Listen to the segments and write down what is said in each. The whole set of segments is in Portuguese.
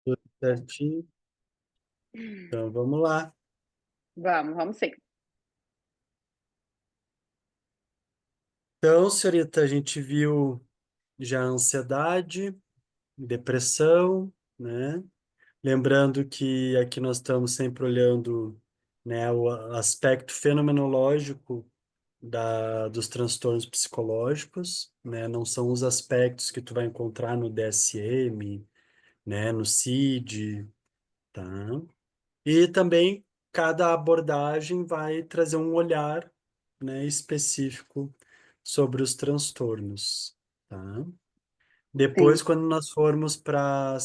Tudo certinho. Então, vamos lá. Vamos sim. Então, senhorita, a gente viu já ansiedade, depressão, né? Lembrando que aqui nós estamos sempre olhando, né, o aspecto fenomenológico dos transtornos psicológicos, né? Não são os aspectos que tu vai encontrar no DSM, né, no CID, tá? E também cada abordagem vai trazer um olhar, né, específico sobre os transtornos, tá? Depois, Sim. quando nós formos para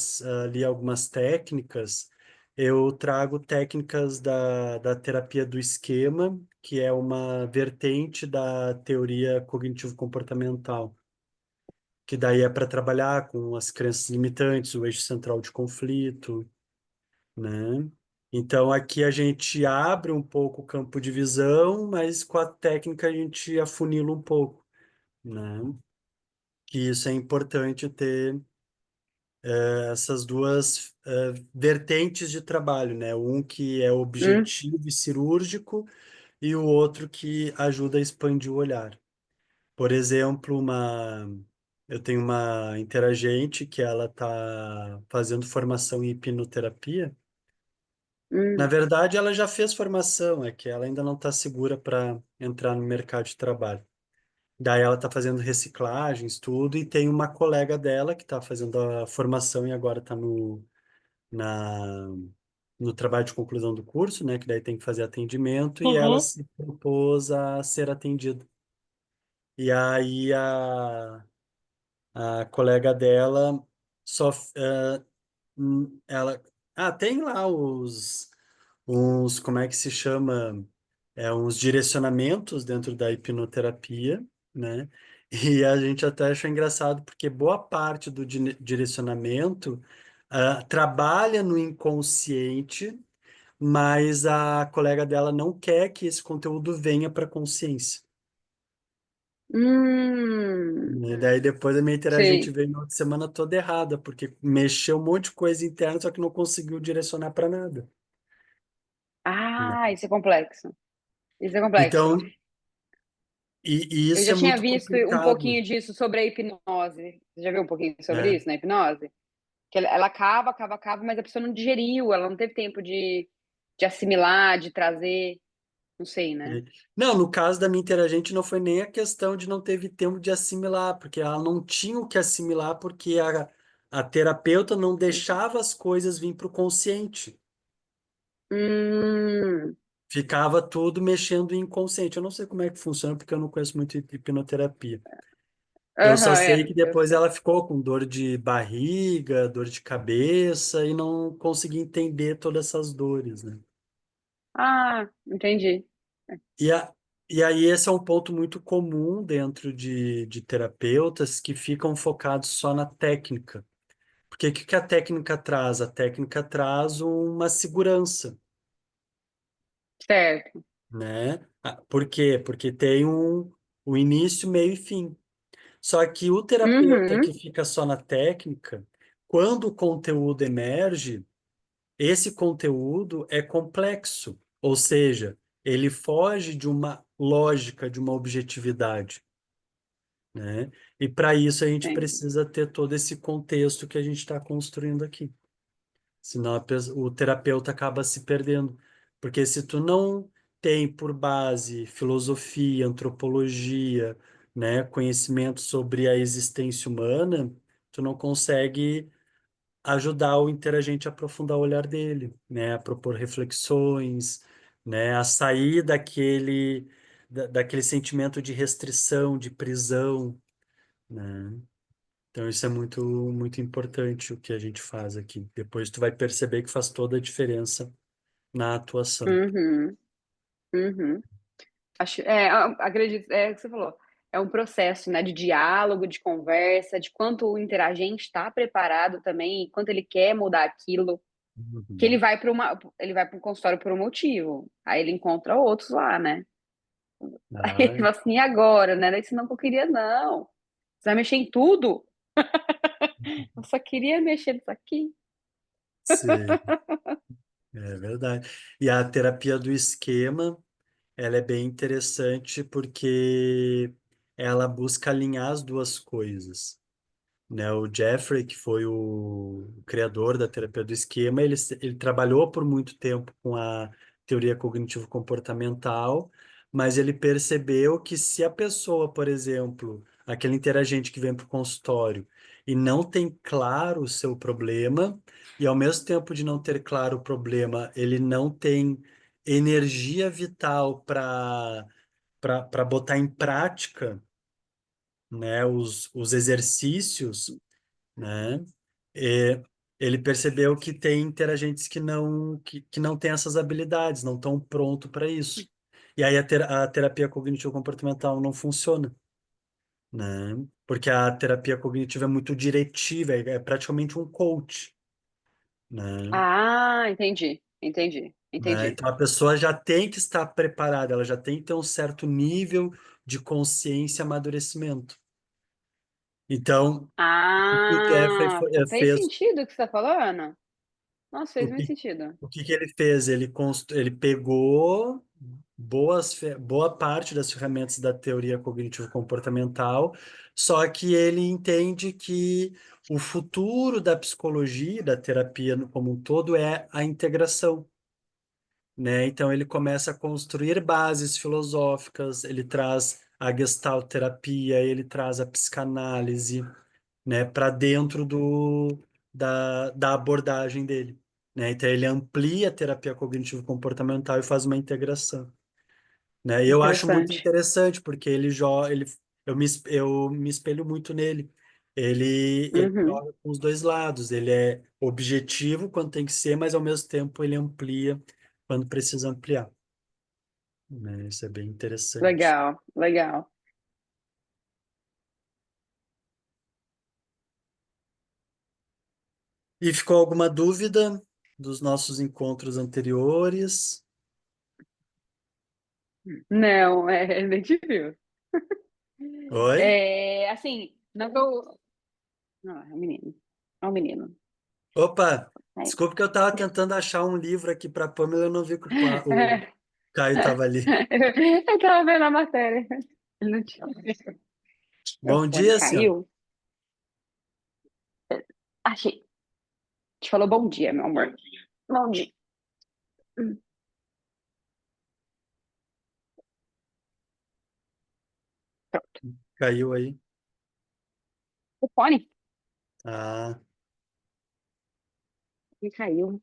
ali algumas técnicas, eu trago técnicas da terapia do esquema, que é uma vertente da teoria cognitivo-comportamental, que daí é para trabalhar com as crenças limitantes, o eixo central de conflito, né? Então aqui a gente abre um pouco o campo de visão, mas com a técnica a gente afunila um pouco, né? Que isso é importante ter essas duas vertentes de trabalho, né? Um que é Hum, objetivo e cirúrgico e o outro que ajuda a expandir o olhar. Por exemplo, eu tenho uma interagente que ela está fazendo formação em hipnoterapia. Na hum, verdade, ela já fez formação, é que ela ainda não está segura para entrar no mercado de trabalho. Daí ela está fazendo reciclagens, tudo, e tem uma colega dela que está fazendo a formação e agora está na, no trabalho de conclusão do curso, né? Que daí tem que fazer atendimento, e ela uhum, se propôs a ser atendida. E aí a colega dela só ela tem lá uns, como é que se chama? Uns direcionamentos dentro da hipnoterapia, né? E a gente até acha engraçado porque boa parte do direcionamento trabalha no inconsciente, mas a colega dela não quer que esse conteúdo venha para a consciência. hum, E daí depois a minha interagente sei. veio na outra semana toda errada, porque mexeu um monte de coisa interna, só que não conseguiu direcionar para nada, né? Ah, isso é complexo. Isso é complexo. Então, e Eu isso já é tinha muito visto um complicado. pouquinho disso sobre a hipnose. Você já viu um pouquinho sobre É. isso na hipnose? Que ela acaba, mas a pessoa não digeriu, ela não teve tempo de assimilar, de trazer, não sei, né? É. Não, no caso da minha interagente não foi nem a questão de não teve tempo de assimilar, porque ela não tinha o que assimilar, porque a terapeuta não deixava as coisas vir para o consciente. Hum, Ficava tudo mexendo em inconsciente. Eu não sei como é que funciona, porque eu não conheço muito hipnoterapia. Eu só aham, sei que eu depois sei. ela ficou com dor de barriga, dor de cabeça, e não conseguia entender todas essas dores, né? Ah, entendi. E, e aí esse é um ponto muito comum dentro de terapeutas que ficam focados só na técnica. Porque o que que a técnica traz? A técnica traz uma segurança, Certo. né? Por quê? Porque tem um início, meio e fim. Só que o terapeuta que Uhum, fica só na técnica, quando o conteúdo emerge, esse conteúdo é complexo, ou seja, ele foge de uma lógica, de uma objetividade, né? E para isso a gente sim. precisa ter todo esse contexto que a gente está construindo aqui. Senão o terapeuta acaba se perdendo. Porque se tu não tem por base filosofia, antropologia, né, conhecimento sobre a existência humana, tu não consegue ajudar o interagente a aprofundar o olhar dele, né, a propor reflexões, né, a sair daquele sentimento de restrição, de prisão, né? Então isso é muito muito importante o que a gente faz aqui. Depois tu vai perceber que faz toda a diferença na atuação. Uhum, uhum. Acho, acredito, é o que você falou. É um processo, né, de diálogo, de conversa, de quanto o interagente está preparado também, e quanto ele quer mudar aquilo, que Uhum. ele vai para um consultório por um motivo. Aí ele encontra outros lá, né? Aí ele Ah, fala assim, e agora, né? Daí, não que eu queria, não. Você vai mexer em tudo? Eu só queria mexer nisso aqui. Sim, é verdade. E a terapia do esquema, ela é bem interessante porque ela busca alinhar as duas coisas, né? O Jeffrey, que foi o criador da terapia do esquema, ele trabalhou por muito tempo com a teoria cognitivo-comportamental, mas ele percebeu que se a pessoa, por exemplo, aquele interagente que vem para o consultório e não tem claro o seu problema, e ao mesmo tempo de não ter claro o problema, ele não tem energia vital para botar em prática, né, os exercícios, né? E ele percebeu que tem interagentes que não têm essas habilidades, não estão prontos para isso. E aí a terapia cognitivo-comportamental não funciona, né? Porque a terapia cognitiva é muito diretiva, é praticamente um coach, né? Ah, entendi, entendi, Né? entendi. Então a pessoa já tem que estar preparada, ela já tem que ter um certo nível de consciência e amadurecimento. Então, o que o Jeffrey Ah, fez fez. sentido o que você está falando? Nossa, fez O muito que, sentido. o que que ele fez? Ele pegou boa parte das ferramentas da teoria cognitivo-comportamental, só que ele entende que o futuro da psicologia, da terapia como um todo, é a integração, né? Então ele começa a construir bases filosóficas, ele traz a Gestalt terapia, ele traz a psicanálise, né, para dentro da abordagem dele, né? Então ele amplia a terapia cognitivo-comportamental e faz uma integração, né? E eu acho muito Interessante. interessante porque eu me espelho muito nele. Ele Uhum. joga com os dois lados. Ele é objetivo quando tem que ser, mas ao mesmo tempo ele amplia quando precisa ampliar, né? Isso é bem interessante. Legal, legal. E ficou alguma dúvida dos nossos encontros anteriores? Não, é bem difícil. Oi? É, assim, não que eu... Não, é um menino. É um menino. Opa, É. desculpa que eu estava tentando achar um livro aqui para Pamela, eu não vi que o Caio estava ali. Eu tava vendo a matéria. Ele não tinha. O Bom fone dia, senhor. caiu. Achei. Te falou bom dia, meu amor. Bom dia. Hum, Pronto. Caiu aí. O fone Ah, me caiu.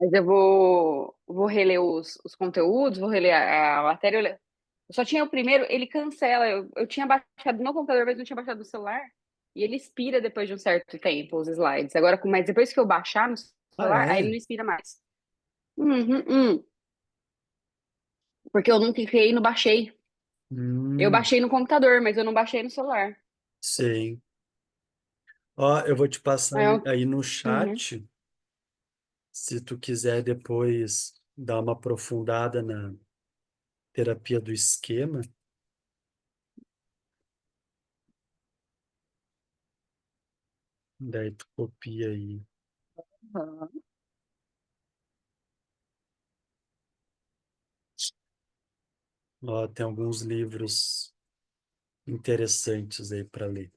Mas eu vou reler os conteúdos, vou reler a matéria. Eu só tinha o primeiro, ele cancela. Eu tinha baixado no computador, mas não tinha baixado no celular. E ele expira depois de um certo tempo, os slides. Agora, mas depois que eu baixar no celular, aí ele é? não expira mais. Uhum, porque eu nunca criei no baixei. Eu Hum, baixei no computador, mas eu não baixei no celular. sei. Ó, eu vou te passar Aí eu, aí no uhum. chat, se tu quiser depois dar uma aprofundada na terapia do esquema, daí tu copia aí. Ó, tem alguns livros interessantes aí para ler.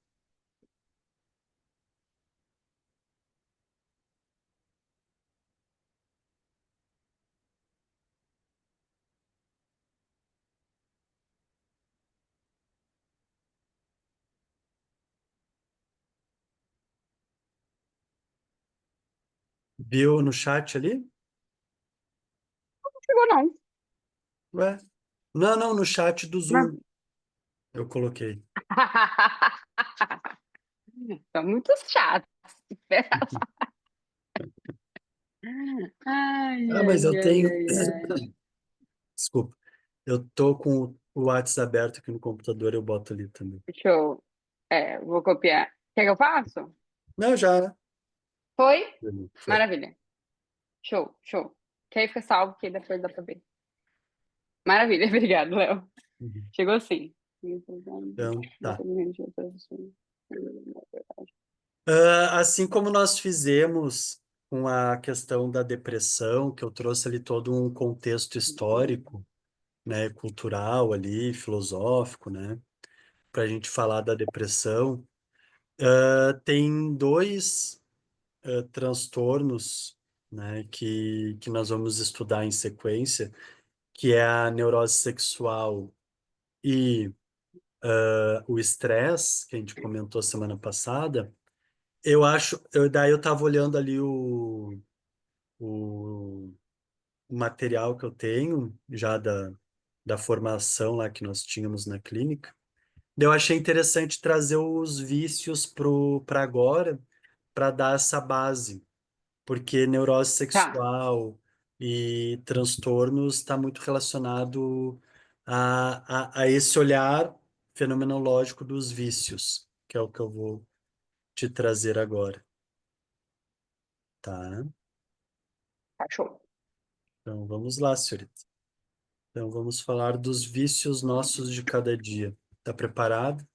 Viu no chat ali? Não chegou, não. Ué? Não, não, no chat do Não. Zoom eu coloquei. São muito chatos. Ai, Ah, mas ai, eu ai, tenho. ai, ai. Desculpa. Eu tô com o WhatsApp aberto aqui no computador, eu boto ali também. Show. É, vou copiar. Quer que eu faça? Não, já. Foi? Foi. Maravilha. Show, show. Que aí fica salvo, que depois dá pra ver. Maravilha, obrigado, Léo. Uhum. Chegou assim. Então, tá. Assim como nós fizemos com a questão da depressão, que eu trouxe ali todo um contexto histórico, né, cultural ali, filosófico, né, para a gente falar da depressão, tem dois transtornos, né, que nós vamos estudar em sequência, que é a neurose sexual e o estresse, que a gente comentou semana passada. Daí eu estava olhando ali o material que eu tenho, já da formação lá que nós tínhamos na clínica. Daí eu achei interessante trazer os vícios para agora, para dar essa base, porque neurose Tá, sexual e transtornos está muito relacionado a esse olhar fenomenológico dos vícios, que é o que eu vou te trazer agora, tá? tá show. Então vamos lá, senhorita. Então vamos falar dos vícios nossos de cada dia. Tá preparado?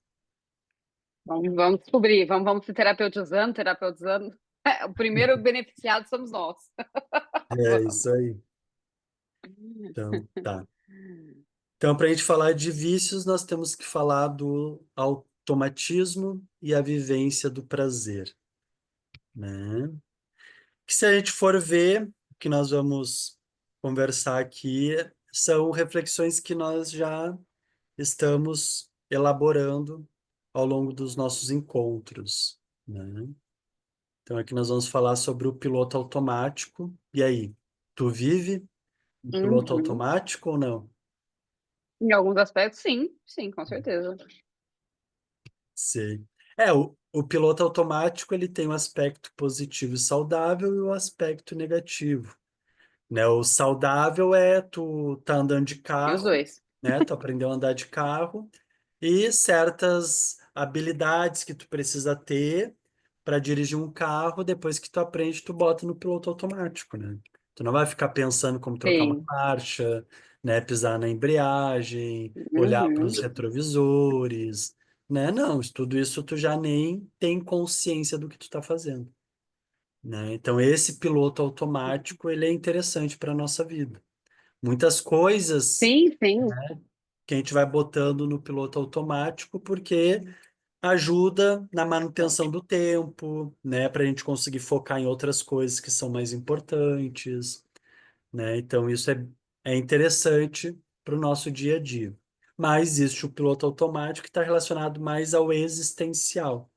Vamos descobrir, vamos se terapeutizando, terapeutizando. O primeiro beneficiado somos nós. É Vamos. isso aí. Então, tá. Então, para a gente falar de vícios, nós temos que falar do automatismo e a vivência do prazer, né? Que se a gente for ver, o que nós vamos conversar aqui são reflexões que nós já estamos elaborando ao longo dos nossos encontros, né? Então, aqui nós vamos falar sobre o piloto automático. E aí, tu vive em piloto Uhum. automático ou não? Em alguns aspectos, sim, sim, com certeza. Sei. O piloto automático ele tem o aspecto positivo e saudável e o aspecto negativo, né? O saudável é tu tá andando de Tem os carro, dois. né? Tu aprendeu a andar de carro e certas habilidades que tu precisa ter para dirigir um carro, depois que tu aprende, tu bota no piloto automático, né? Tu não vai ficar pensando como trocar uma Sim. marcha, né? Pisar na embreagem, olhar para Uhum. os retrovisores, né? Não, tudo isso tu já nem tem consciência do que tu está fazendo, né? Então esse piloto automático ele é interessante para nossa vida. Muitas coisas Sim, sim. que a gente vai botando no piloto automático porque ajuda na manutenção do tempo, né, para a gente conseguir focar em outras coisas que são mais importantes, né? Então isso é interessante para o nosso dia a dia. Mas existe o piloto automático que está relacionado mais ao existencial,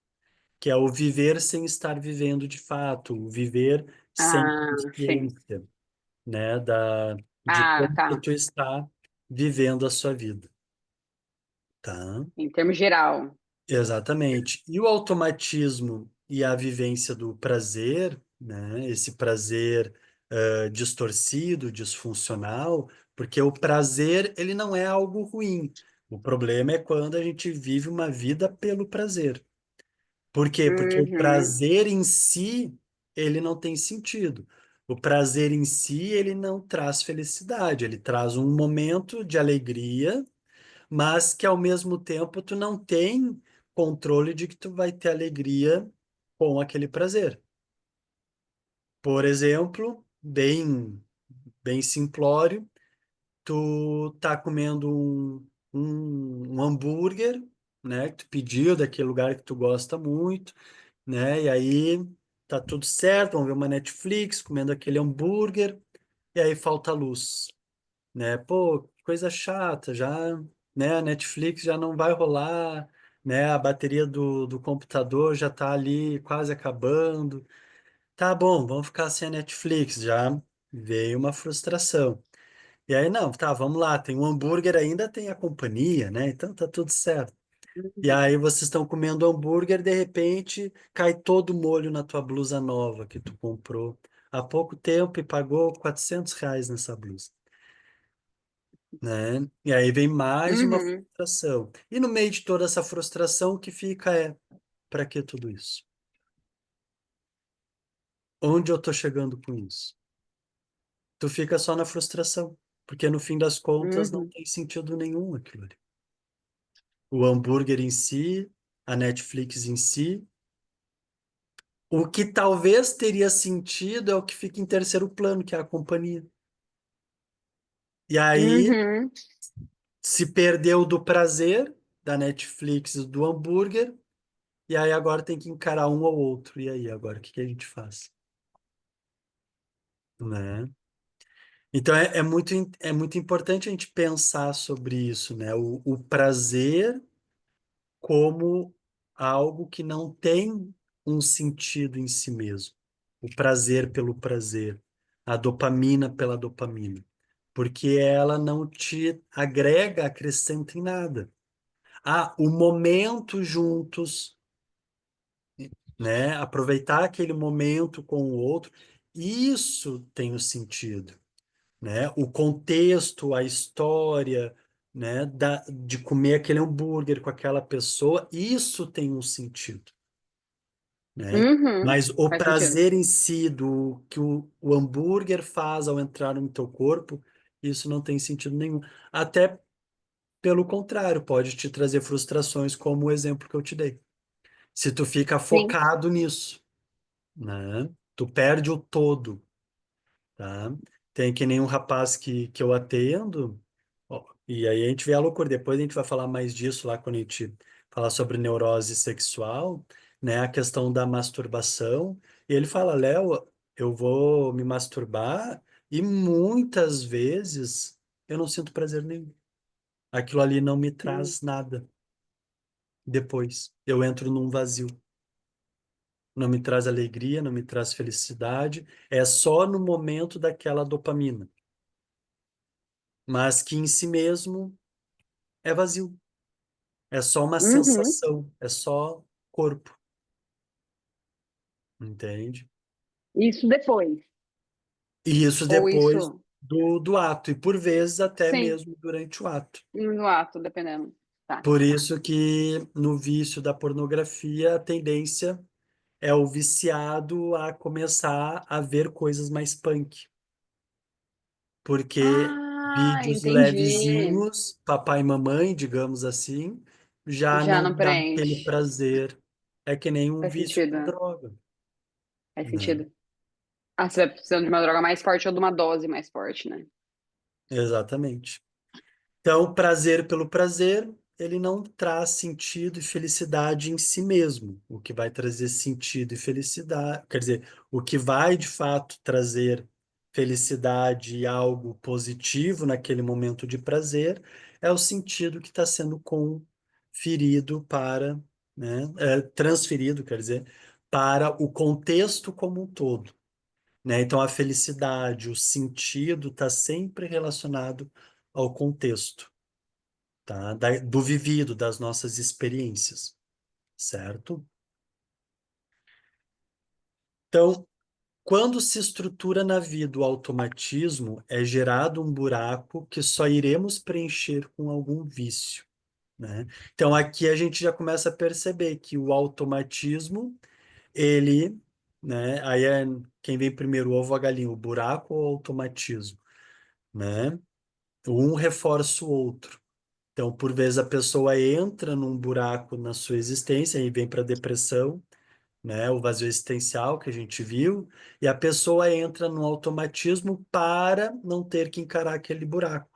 que é o viver sem estar vivendo de fato, o viver sem Ah, sim. consciência, né, de Ah, como que tá. tu está vivendo a sua vida, tá? Em termos geral. Exatamente. E o automatismo e a vivência do prazer, né? Esse prazer distorcido, disfuncional, porque o prazer ele não é algo ruim. O problema é quando a gente vive uma vida pelo prazer. Por quê? Porque o Uhum. prazer em si ele não tem sentido. O prazer em si ele não traz felicidade. Ele traz um momento de alegria, mas que ao mesmo tempo tu não tem controle de que tu vai ter alegria com aquele prazer. Por exemplo, bem simplório, tu tá comendo um hambúrguer, né, que tu pediu daquele lugar que tu gosta muito, né, e aí tá tudo certo, vamos ver uma Netflix, comendo aquele hambúrguer, e aí falta luz, né? Pô, que coisa chata, já, né? A Netflix já não vai rolar, né? A bateria do computador já tá ali quase acabando. Tá bom, vamos ficar sem a Netflix. Já veio uma frustração. E aí, não, tá, vamos lá, tem um hambúrguer ainda, tem a companhia, né? Então tá tudo certo. E aí vocês estão comendo hambúrguer, de repente cai todo o molho na tua blusa nova que tu comprou há pouco tempo e pagou R$ 400 nessa blusa, né? E aí vem mais uma Uhum. frustração. E no meio de toda essa frustração, o que fica é, para que tudo isso? Onde eu tô chegando com isso? Tu fica só na frustração, porque no fim das contas não Uhum. tem sentido nenhum aquilo ali. o hambúrguer em si, a Netflix em si. O que talvez teria sentido é o que fica em terceiro plano, que é a companhia. E aí Uhum. se perdeu do prazer da Netflix e do hambúrguer, e aí agora tem que encarar um ou outro. E aí, agora, o que que a gente faz? Né? Então é muito importante a gente pensar sobre isso, né? O prazer como algo que não tem um sentido em si mesmo. O prazer pelo prazer, a dopamina pela dopamina, porque ela não te agrega, acrescenta em nada. Ah, o momento juntos, né? Aproveitar aquele momento com o outro, isso tem o sentido, né? O contexto, a história, né? De comer aquele hambúrguer com aquela pessoa, isso tem um sentido, né? Uhum. Mas o Faz sentido. prazer em si do que o hambúrguer faz ao entrar no teu corpo, isso não tem sentido nenhum. Até pelo contrário, pode te trazer frustrações, como o exemplo que eu te dei. Se tu fica Sim. focado nisso, né? Tu perde o todo, tá? Tem que nem um rapaz que eu atendo, ó, e aí a gente vê a loucura. Depois a gente vai falar mais disso lá quando a gente falar sobre neurose sexual, né? A questão da masturbação. E ele fala, Léo, eu vou me masturbar e muitas vezes eu não sinto prazer nenhum. Aquilo ali não me Hum. traz nada depois. Eu entro num vazio. Não me traz alegria, não me traz felicidade. É só no momento daquela dopamina, mas que em si mesmo é vazio. É só uma Uhum. sensação, é só corpo, entende? Isso depois. E isso Ou depois isso, do ato, e por vezes até sim, mesmo durante o ato. no ato, dependendo. Tá. Por isso que no vício da pornografia a tendência é o viciado a começar a ver coisas mais punk. Porque Ah, vídeos entendi. levezinhos, papai e mamãe, digamos assim, já Já não não dá aquele preenche. prazer. É que nem um Faz vício sentido. com droga, Faz né? sentido. Ah, você vai precisando de uma droga mais forte ou de uma dose mais forte, né? Exatamente. Então, prazer pelo prazer, ele não traz sentido e felicidade em si mesmo. O que vai trazer sentido e felicidade, quer dizer, o que vai de fato trazer felicidade e algo positivo naquele momento de prazer é o sentido que está sendo conferido para, né, transferido, quer dizer, para o contexto como um todo, né? Então, a felicidade, o sentido está sempre relacionado ao contexto, tá? Do vivido, das nossas experiências, certo? Então, quando se estrutura na vida o automatismo, é gerado um buraco que só iremos preencher com algum vício, né? Então, aqui a gente já começa a perceber que o automatismo, ele, né? Aí é quem vem primeiro, o ovo ou a galinha, o buraco ou o automatismo, né? Um reforça o outro. Então, por vezes, a pessoa entra num buraco na sua existência e vem para a depressão, né? O vazio existencial que a gente viu, e a pessoa entra num automatismo para não ter que encarar aquele buraco.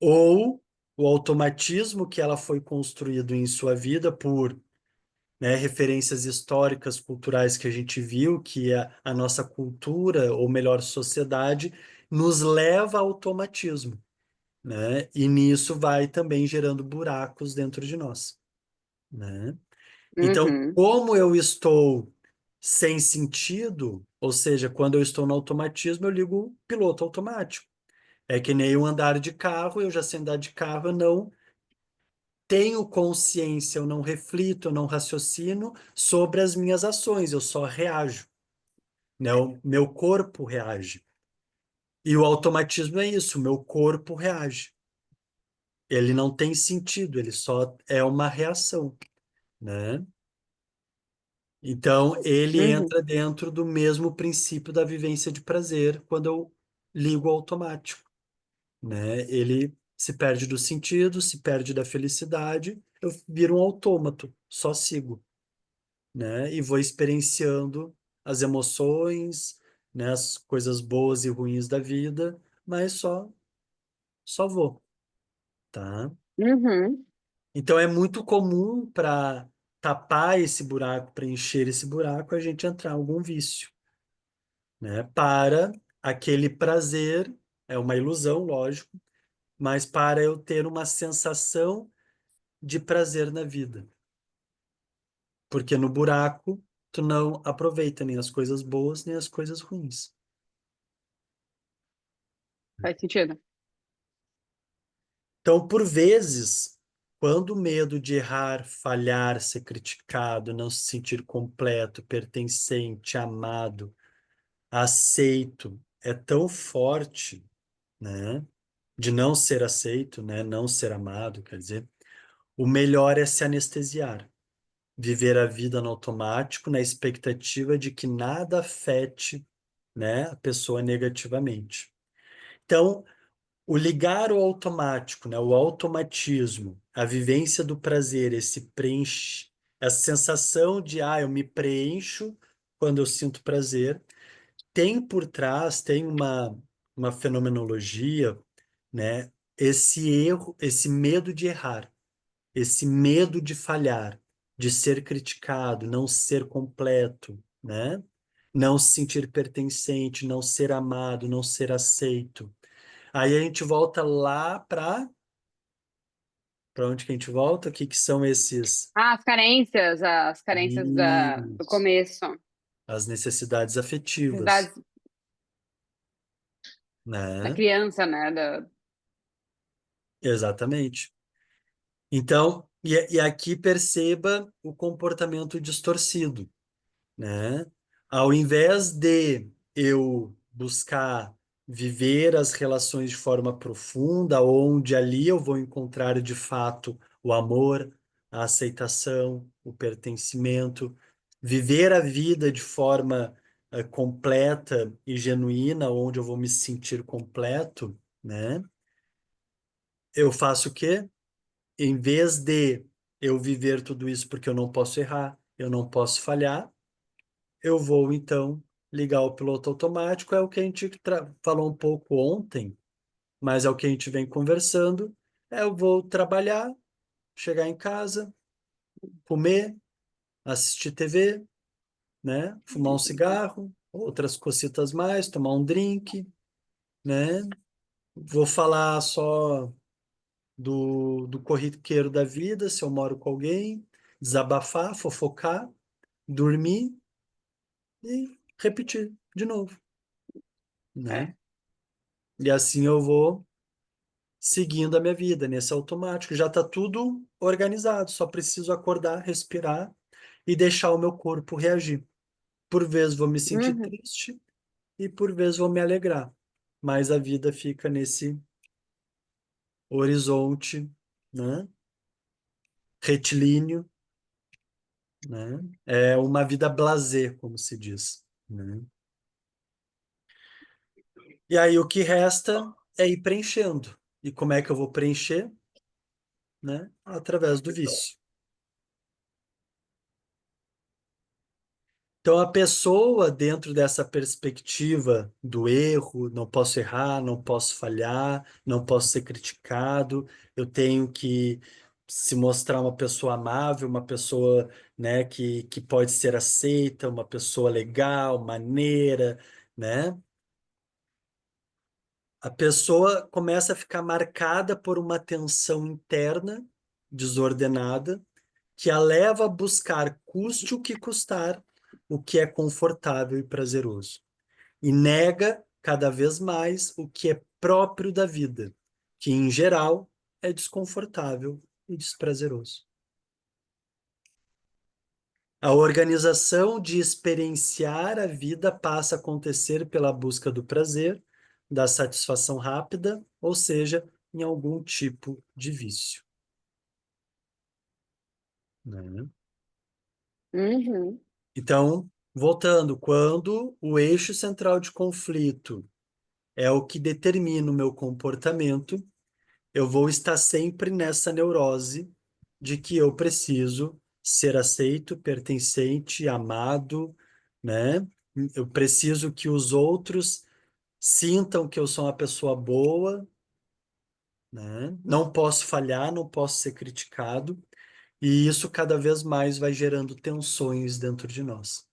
Ou o automatismo que ela foi construído em sua vida por, né, referências históricas, culturais que a gente viu, que a nossa cultura, ou melhor, sociedade, nos leva ao automatismo, né? E nisso vai também gerando buracos dentro de nós, né? Então, Uhum. como eu estou sem sentido, ou seja, quando eu estou no automatismo, eu ligo o piloto automático. É que nem eu andar de carro, eu já sei andar de carro, eu não tenho consciência, eu não reflito, eu não raciocino sobre as minhas ações, eu só reajo, né? O meu corpo reage. E o automatismo é isso, o meu corpo reage. Ele não tem sentido, ele só é uma reação, né? Então, ele Uhum. entra dentro do mesmo princípio da vivência de prazer quando eu ligo o automático, né? Ele se perde do sentido, se perde da felicidade, eu viro um autômato, só sigo, né? E vou experienciando as emoções, né, as coisas boas e ruins da vida, mas só vou, tá? Uhum. Então é muito comum para tapar esse buraco, preencher esse buraco, a gente entrar em algum vício, né? Para aquele prazer, é uma ilusão, lógico, mas para eu ter uma sensação de prazer na vida. Porque no buraco, tu não aproveita nem as coisas boas, nem as coisas ruins. Faz sentido? Então, por vezes, quando o medo de errar, falhar, ser criticado, não se sentir completo, pertencente, amado, aceito, é tão forte, né? De não ser aceito, né? Não ser amado, quer dizer, o melhor é se anestesiar, viver a vida no automático, na expectativa de que nada afete, né, a pessoa negativamente. Então, o ligar o automático, né, o automatismo, a vivência do prazer, esse preenche, essa sensação de, eu me preencho quando eu sinto prazer, tem por trás, tem uma fenomenologia, né, esse erro, esse medo de errar, esse medo de falhar, de ser criticado, não ser completo, né? Não se sentir pertencente, não ser amado, não ser aceito. Aí a gente volta lá para onde que a gente volta? O que que são esses Ah, as carências do Isso. começo. As necessidades afetivas, Necessidades da né? criança, né? Da... Exatamente. Então, e aqui perceba o comportamento distorcido, né? Ao invés de eu buscar viver as relações de forma profunda, onde ali eu vou encontrar de fato o amor, a aceitação, o pertencimento, viver a vida de forma completa e genuína, onde eu vou me sentir completo, né? Eu faço o quê? Em vez de eu viver tudo isso porque eu não posso errar, eu não posso falhar, eu vou então ligar o piloto automático, é o que a gente falou um pouco ontem, mas é o que a gente vem conversando. Eu vou trabalhar, chegar em casa, comer, assistir TV, né? Fumar um cigarro, outras cositas mais, tomar um drink, né? Vou falar só do corriqueiro da vida, se eu moro com alguém, desabafar, fofocar, dormir e repetir de novo, né? É. E assim eu vou seguindo a minha vida nesse automático. Já está tudo organizado, só preciso acordar, respirar e deixar o meu corpo reagir. Por vezes vou me sentir Uhum. triste e por vezes vou me alegrar, mas a vida fica nesse horizonte, né? Retilíneo, né? É uma vida blasé, como se diz, né? E aí o que resta é ir preenchendo. E como é que eu vou preencher? Né? Através do vício. Então, a pessoa, dentro dessa perspectiva do erro, não posso errar, não posso falhar, não posso ser criticado, eu tenho que se mostrar uma pessoa amável, uma pessoa, né, que pode ser aceita, uma pessoa legal, maneira, né? A pessoa começa a ficar marcada por uma tensão interna desordenada que a leva a buscar, custe o que custar, o que é confortável e prazeroso, e nega cada vez mais o que é próprio da vida, que em geral é desconfortável e desprazeroso. A organização de experienciar a vida passa a acontecer pela busca do prazer, da satisfação rápida, ou seja, em algum tipo de vício, né? Uhum. Então, voltando, quando o eixo central de conflito é o que determina o meu comportamento, eu vou estar sempre nessa neurose de que eu preciso ser aceito, pertencente, amado, né? Eu preciso que os outros sintam que eu sou uma pessoa boa, né? Não posso falhar, não posso ser criticado, e isso cada vez mais vai gerando tensões dentro de nós,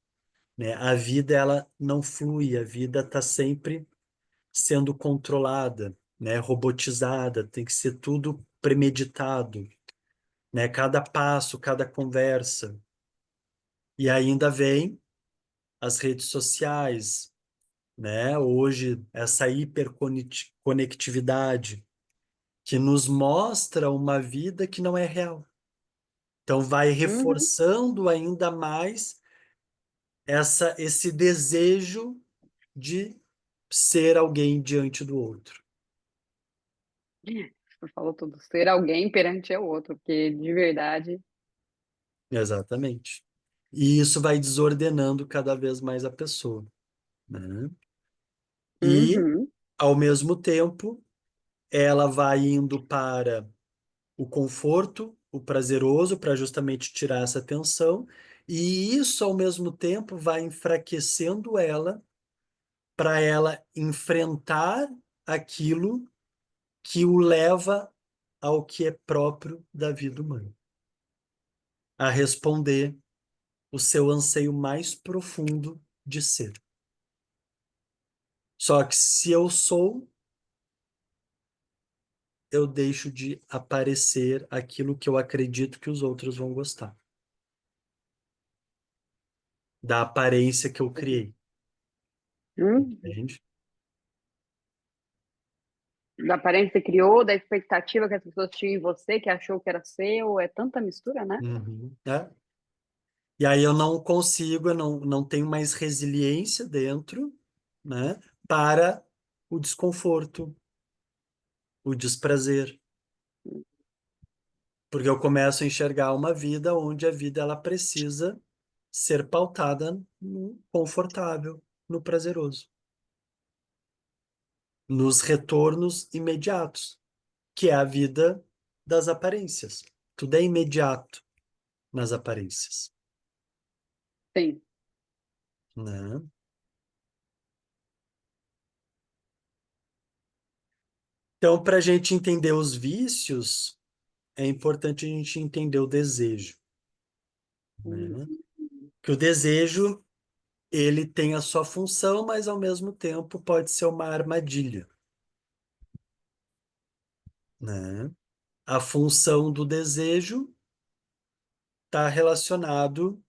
né? A vida ela não flui, a vida está sempre sendo controlada, né? Robotizada, tem que ser tudo premeditado, né? Cada passo, cada conversa. E ainda vem as redes sociais, né? Hoje essa hiperconectividade que nos mostra uma vida que não é real. Então vai Uhum. reforçando ainda mais esse desejo de ser alguém diante do outro. Você falou tudo, ser alguém perante o outro, porque de verdade. Exatamente. E isso vai desordenando cada vez mais a pessoa, né? E, Uhum. ao mesmo tempo, ela vai indo para o conforto, o prazeroso, para justamente tirar essa tensão, e isso, ao mesmo tempo, vai enfraquecendo ela para ela enfrentar aquilo que o leva ao que é próprio da vida humana, a responder o seu anseio mais profundo de ser. Só que se eu sou, eu deixo de aparecer aquilo que eu acredito que os outros vão gostar, da aparência que eu criei, Uhum. entende? Da aparência que você criou, da expectativa que as pessoas tinham em você, que achou que era seu, é tanta mistura, né? Uhum. É. E aí eu não consigo, eu não tenho mais resiliência dentro, né, para o desconforto, o desprazer. Porque eu começo a enxergar uma vida onde a vida ela precisa ser pautada no confortável, no prazeroso, nos retornos imediatos, que é a vida das aparências. Tudo é imediato nas aparências, Sim. né? Então, para a gente entender os vícios, é importante a gente entender o desejo, Uhum. né? Que o desejo, ele tem a sua função, mas ao mesmo tempo pode ser uma armadilha, né? A função do desejo está relacionado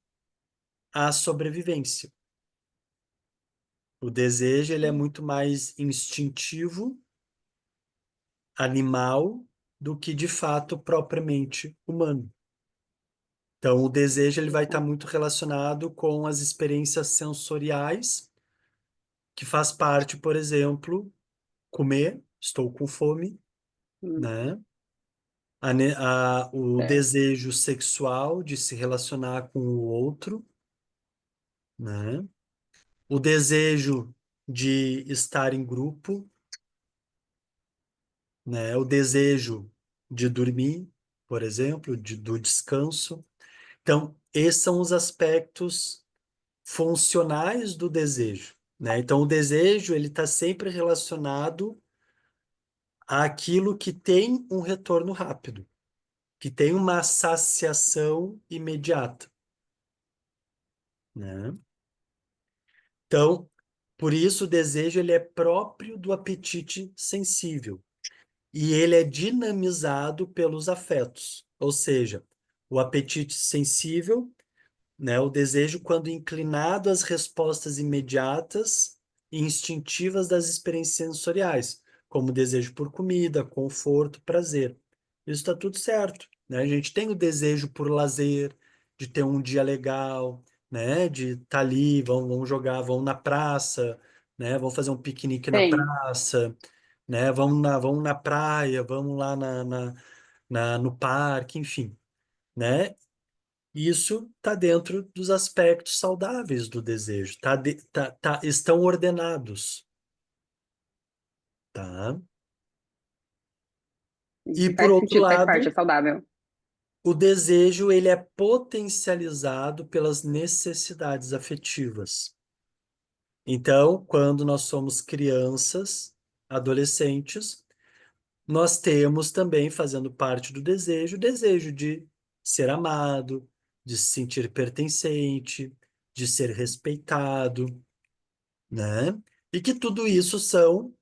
à sobrevivência. O desejo, ele é muito mais instintivo, animal, do que de fato propriamente humano. Então, o desejo ele vai estar muito relacionado com as experiências sensoriais, que faz parte, por exemplo, comer, estou com fome, Uhum. né? O Certo. desejo sexual de se relacionar com o outro, né? O desejo de estar em grupo, né? O desejo de dormir, por exemplo, do descanso. Então, esses são os aspectos funcionais do desejo, né? Então, o desejo ele está sempre relacionado àquilo que tem um retorno rápido, que tem uma saciação imediata, né? Então, por isso o desejo ele é próprio do apetite sensível e ele é dinamizado pelos afetos, ou seja, o apetite sensível, né? O desejo quando inclinado às respostas imediatas e instintivas das experiências sensoriais, como desejo por comida, conforto, prazer. Isso está tudo certo, né? A gente tem o desejo por lazer, de ter um dia legal, né? De estar ali, vão jogar, vão na praça, né? Vão fazer um piquenique na Tem. praça, né? Vamos na praia, vamos lá no parque, enfim, né? Isso está dentro dos aspectos saudáveis do desejo, estão ordenados, tá? E por Faz outro sentido, faz parte, é lado, saudável. o desejo ele é potencializado pelas necessidades afetivas. Então, quando nós somos crianças, adolescentes, nós temos também, fazendo parte do desejo, o desejo de ser amado, de se sentir pertencente, de ser respeitado, né? E que tudo isso são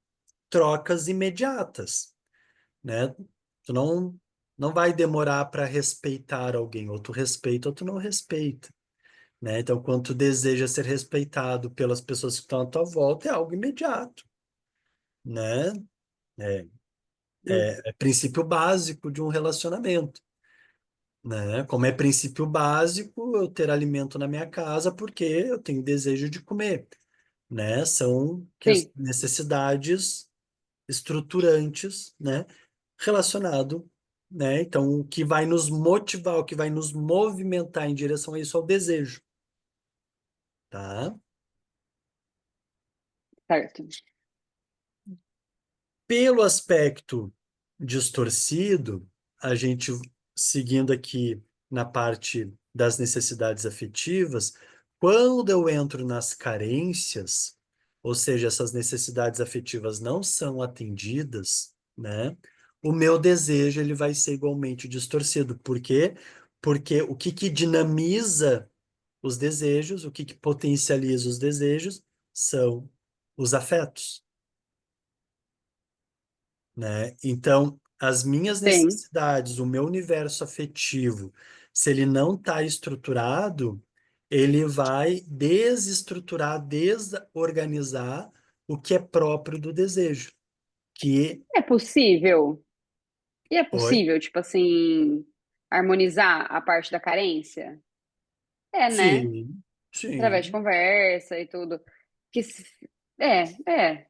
trocas imediatas, né? Tu não vai demorar para respeitar alguém, ou tu respeita ou tu não respeita, né? Então, quando tu deseja ser respeitado pelas pessoas que estão à tua volta, é algo imediato, né? É, Hum, é princípio básico de um relacionamento, né? Como é princípio básico eu ter alimento na minha casa porque eu tenho desejo de comer, né? São que as sim. necessidades estruturantes, né? Relacionado, né? Então, o que vai nos motivar, o que vai nos movimentar em direção a isso é o desejo, tá? Certo. Pelo aspecto distorcido, a gente seguindo aqui na parte das necessidades afetivas, quando eu entro nas carências, ou seja, essas necessidades afetivas não são atendidas, né? O meu desejo ele vai ser igualmente distorcido. Por quê? Porque o que que dinamiza os desejos, o que que potencializa os desejos são os afetos, né? Então, as minhas Sim. necessidades, o meu universo afetivo, se ele não está estruturado, ele vai desestruturar, desorganizar o que é próprio do desejo, que É possível. E é oi, possível, tipo assim, harmonizar a parte da carência? É, né? sim, Através de sim, conversa e tudo. Que se- É, é,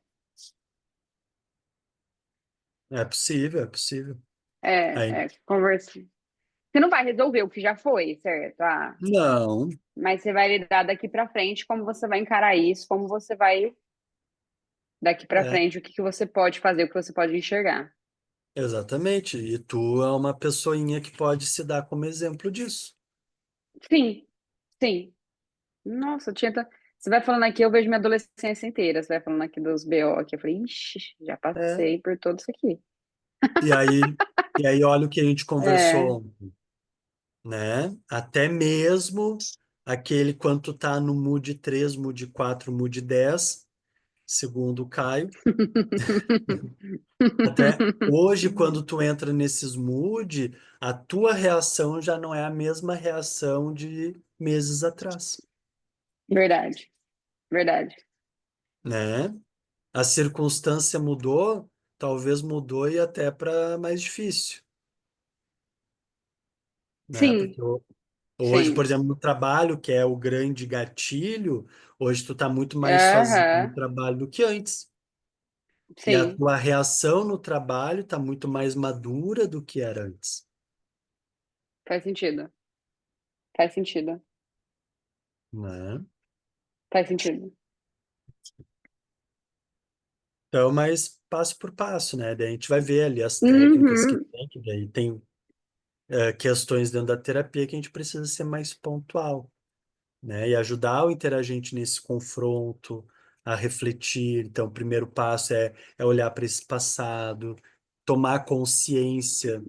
é possível, é possível. Aí, conversa. Você não vai resolver o que já foi, certo? Ah, não, mas você vai lidar daqui pra frente, como você vai encarar isso, como você vai daqui pra é, frente, o que que você pode fazer, o que você pode enxergar. exatamente. E tu é uma pessoinha que pode se dar como exemplo disso. Sim, sim. Nossa, eu tinha. Você vai falando aqui, eu vejo minha adolescência inteira. Você vai falando aqui dos BO aqui. Eu falei, ixi, já É. passei por tudo isso aqui. E aí, e aí olha o que a gente É. conversou, né? Até mesmo aquele quando tu tá no mood 3, mood 4, mood 10, segundo o Caio. Até hoje, quando tu entra nesses mood, a tua reação já não é a mesma reação de meses atrás, Verdade, verdade. né? A circunstância mudou, talvez mudou e até para mais difícil, né? Sim, Porque hoje, por sim. exemplo, no trabalho, que é o grande gatilho, hoje tu tá muito mais sozinho no Aham, trabalho do que antes. E a sim. tua reação no trabalho está muito mais madura do que era antes, Faz sentido. Faz sentido. né? Faz sentido. Então, mas passo por passo, né? Daí a gente vai ver ali as técnicas que Uhum. tem, que daí tem questões dentro da terapia que a gente precisa ser mais pontual, né? E ajudar o interagente nesse confronto, a refletir. Então, o primeiro passo é olhar para esse passado, tomar consciência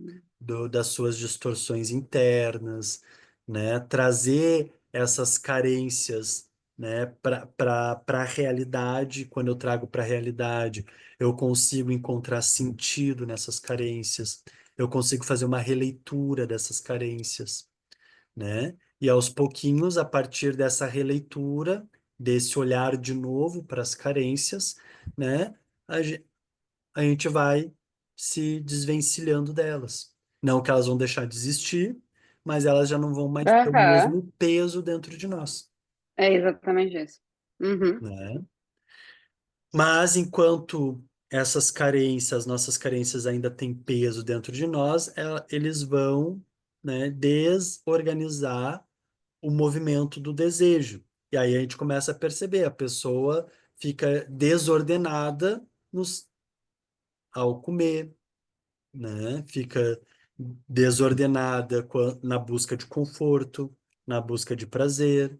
das suas distorções internas, né? Trazer essas carências, né, para a realidade. Quando eu trago para a realidade, eu consigo encontrar sentido nessas carências, eu consigo fazer uma releitura dessas carências, né? E aos pouquinhos, a partir dessa releitura, desse olhar de novo para as carências, né? A gente vai se desvencilhando delas. Não que elas vão deixar de existir, mas elas já não vão mais ter o Aham. mesmo peso dentro de nós, É exatamente isso. Uhum. né? Mas enquanto nossas carências ainda têm peso dentro de nós, eles vão, né, desorganizar o movimento do desejo. E aí a gente começa a perceber, a pessoa fica desordenada ao comer, né? Fica desordenada na busca de conforto, na busca de prazer,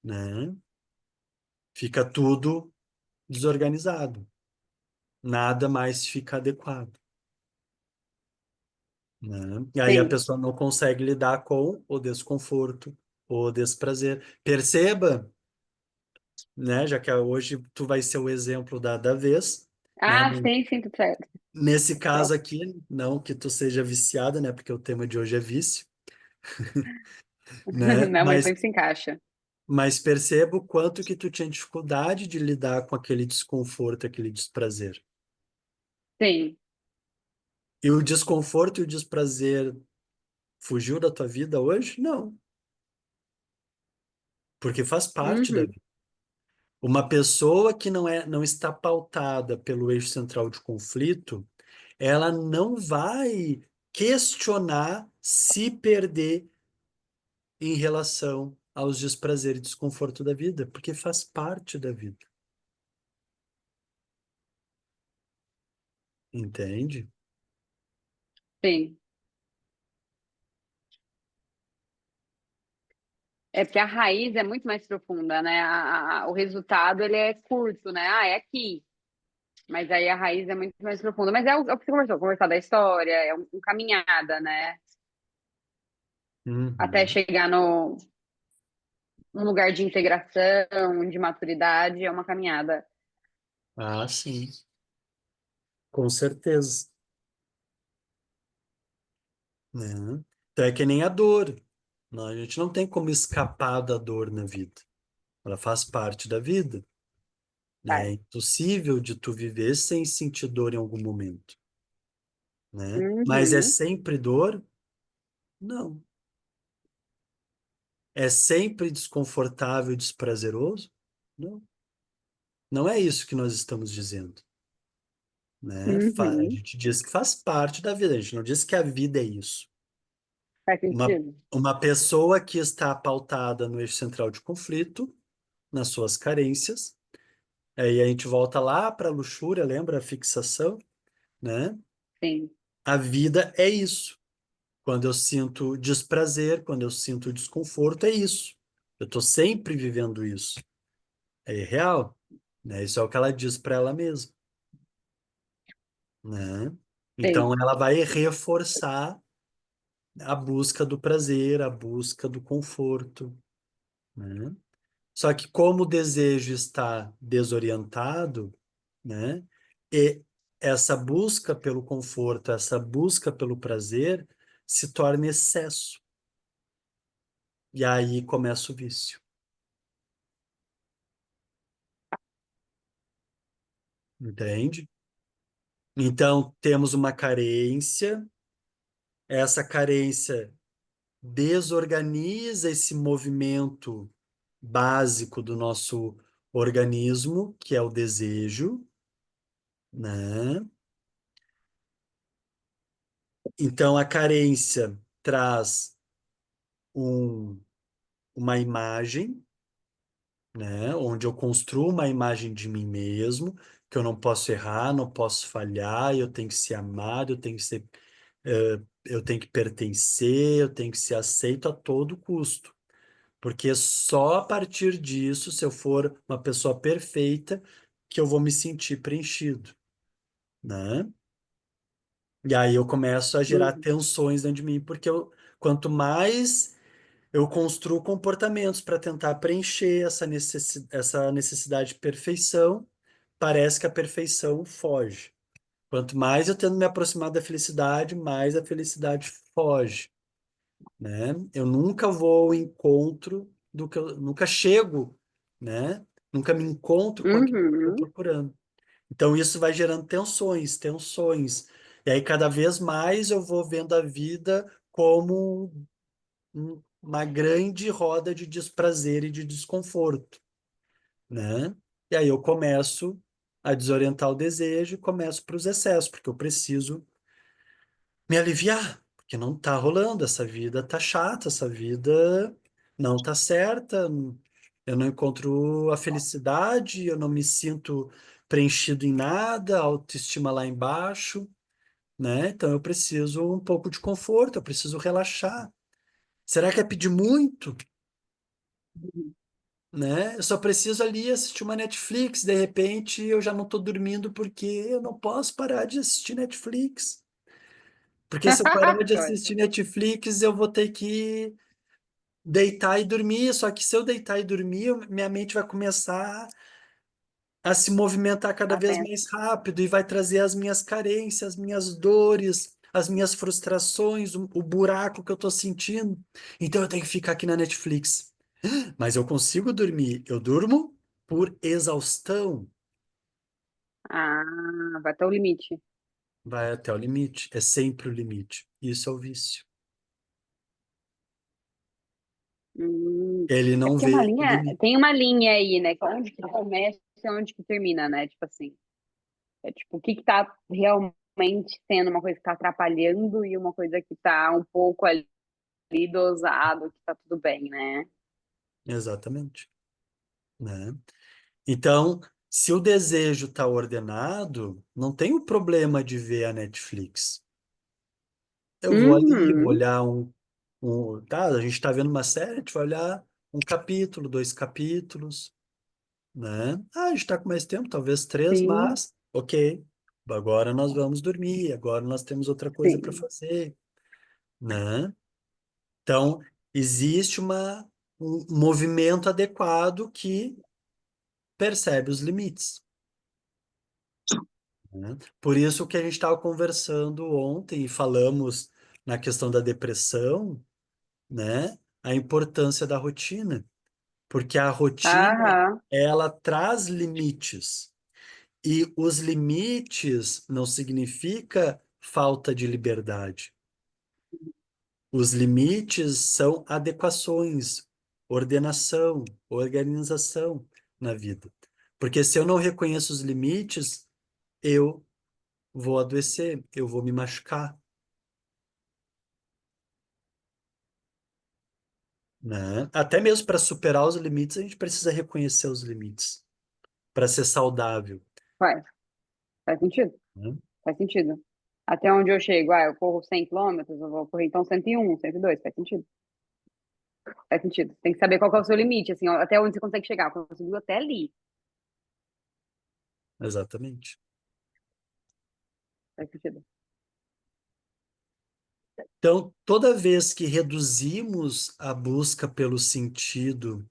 né? Fica tudo desorganizado. Nada mais fica adequado, né? E aí a Sim. pessoa não consegue lidar com o desconforto, o desprazer. Perceba, né? Já que hoje tu vai ser o exemplo da vez, né? Ah, sim, sim, tudo certo. Nesse caso Pronto. aqui, não que tu seja viciada, né? Porque o tema de hoje é vício, né? Não, mas sempre se encaixa. Mas perceba o quanto que tu tinha dificuldade de lidar com aquele desconforto, aquele desprazer. Sim. E o desconforto e o desprazer fugiu da tua vida hoje? Não, porque faz parte da Uhum. vida. Uma pessoa que não está pautada pelo eixo central de conflito, ela não vai questionar se perder em relação aos desprazeres e desconforto da vida, porque faz parte da vida, entende? Sim. É porque a raiz é muito mais profunda, né? O resultado ele é curto, né? Ah, é aqui. Mas aí a raiz é muito mais profunda. Mas é o que você conversou, conversar da história, é um caminhada, né? Até Uhum. chegar no, num lugar de integração, de maturidade, é uma caminhada. Ah, sim, com certeza, né? Então é que nem a dor. Não, a gente não tem como escapar da dor na vida. Ela faz parte da vida, né? É Tá. impossível de tu viver sem sentir dor em algum momento, né? Mas é Uhum. sempre dor? Não. É sempre desconfortável e desprazeroso? Não. Não é isso que nós estamos dizendo, né? A Uhum. gente diz que faz parte da vida, a gente não diz que a vida é isso. Faz Uma, sentido. uma pessoa que está pautada no eixo central de conflito, nas suas carências, aí a gente volta lá para a luxúria, lembra a fixação, né? Sim. A vida é isso. Quando eu sinto desprazer, quando eu sinto desconforto, é isso. Eu estou sempre vivendo isso. É real, né? Isso é o que ela diz para ela mesma, né? Então Sim. ela vai reforçar a busca do prazer, a busca do conforto, né? Só que como o desejo está desorientado, né? E essa busca pelo conforto, essa busca pelo prazer se torna excesso. E aí começa o vício, entende? Então temos uma carência, essa carência desorganiza esse movimento básico do nosso organismo, que é o desejo, né? Então a carência traz um, uma imagem, né? Onde eu construo uma imagem de mim mesmo, que eu não posso errar, não posso falhar, eu tenho que ser amado, eu tenho que ser, eu tenho que pertencer, eu tenho que ser aceito a todo custo. Porque só a partir disso, se eu for uma pessoa perfeita, que eu vou me sentir preenchido, né? E aí eu começo a gerar Uhum. tensões dentro de mim, porque quanto mais eu construo comportamentos para tentar preencher essa necessidade de perfeição, parece que a perfeição foge. Quanto mais eu tento me aproximar da felicidade, mais a felicidade foge, né? Eu nunca vou ao encontro do que eu nunca chego, né? Nunca me encontro com aquilo que eu estou Uhum. procurando. Então isso vai gerando tensões, tensões. E aí cada vez mais eu vou vendo a vida como uma grande roda de desprazer e de desconforto, né? E aí eu começo a desorientar o desejo e começo para os excessos, porque eu preciso me aliviar, porque não tá rolando, essa vida tá chata, essa vida não tá certa, eu não encontro a felicidade, eu não me sinto preenchido em nada, a autoestima lá embaixo, né? Então eu preciso um pouco de conforto, eu preciso relaxar. Será que é pedir muito? Uhum. Né? Eu só preciso ali assistir uma Netflix, de repente eu já não estou dormindo porque eu não posso parar de assistir Netflix. Porque se eu parar de Que assistir ótimo. Netflix, eu vou ter que deitar e dormir. Só que se eu deitar e dormir, minha mente vai começar a se movimentar cada A vez pensa. mais rápido e vai trazer as minhas carências, as minhas dores, as minhas frustrações, o buraco que eu estou sentindo. Então eu tenho que ficar aqui na Netflix. Mas eu consigo dormir. Eu durmo por exaustão. Ah, vai até o limite. Vai até o limite. É sempre o limite. Isso é o vício. Hum. Ele É não porque é uma vê o linha, limite. tem uma linha aí, né? Que onde que começa e onde que termina, né? Tipo assim, é tipo, o que que tá realmente sendo uma coisa que tá atrapalhando e uma coisa que tá um pouco ali dosado, que tá tudo bem, né? Exatamente. Né? Então, se o desejo está ordenado, não tem o problema de ver a Netflix. Eu vou ali, vou Uhum, olhar tá, a gente está vendo uma série, a gente vai olhar um capítulo, dois capítulos, né? Ah, a gente está com mais tempo, talvez três, sim, mas ok, agora nós vamos dormir, agora nós temos outra coisa para sim. fazer, né? Então, existe um movimento adequado que percebe os limites, né? Por isso que a gente estava conversando ontem e falamos na questão da depressão, né? A importância da rotina, porque a rotina Aham, ela traz limites e os limites não significa falta de liberdade. Os limites são adequações, ordenação, organização na vida. Porque se eu não reconheço os limites, eu vou adoecer, eu vou me machucar, né? Até mesmo para superar os limites, a gente precisa reconhecer os limites para ser saudável, faz sentido, né? faz sentido. Até onde eu chego, eu corro 100 quilômetros, eu vou correr então 101, 102, faz sentido. Faz sentido. Tem que saber qual que é o seu limite, assim, ó, até onde você consegue chegar. Conseguiu até ali. Exatamente. Faz sentido. Então, toda vez que reduzimos a busca pelo sentido,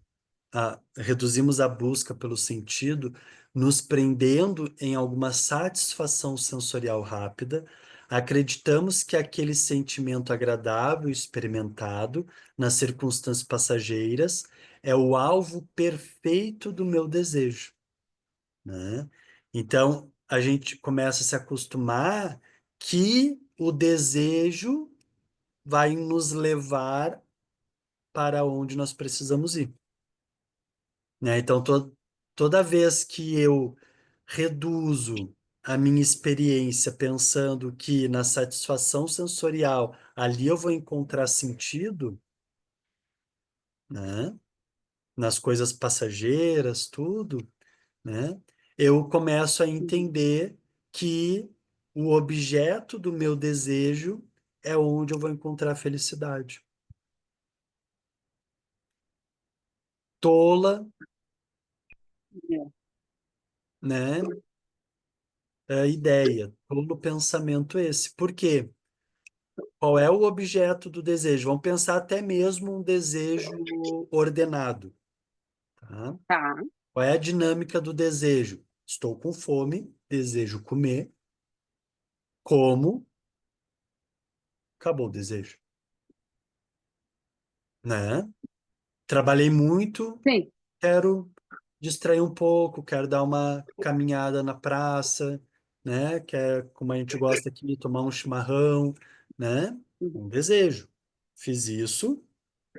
reduzimos a busca pelo sentido, nos prendendo em alguma satisfação sensorial rápida, acreditamos que aquele sentimento agradável experimentado nas circunstâncias passageiras é o alvo perfeito do meu desejo, né? Então, a gente começa a se acostumar que o desejo vai nos levar para onde nós precisamos ir, né? Então, toda vez que eu reduzo a minha experiência pensando que na satisfação sensorial ali eu vou encontrar sentido, né? Nas coisas passageiras, tudo, né? Eu começo a Uhum. entender que o objeto do meu desejo é onde eu vou encontrar felicidade. Tola, É. né? Ideia, tolo pensamento esse. Por quê? Qual é o objeto do desejo? Vamos pensar até mesmo um desejo ordenado, tá? Tá, Qual é a dinâmica do desejo? Estou com fome, desejo comer, como, acabou o desejo, né? Trabalhei muito, sim. quero distrair um pouco, quero dar uma caminhada na praça, né? Quer, como a gente gosta aqui, tomar um chimarrão, né? Uhum. Um desejo. Fiz isso,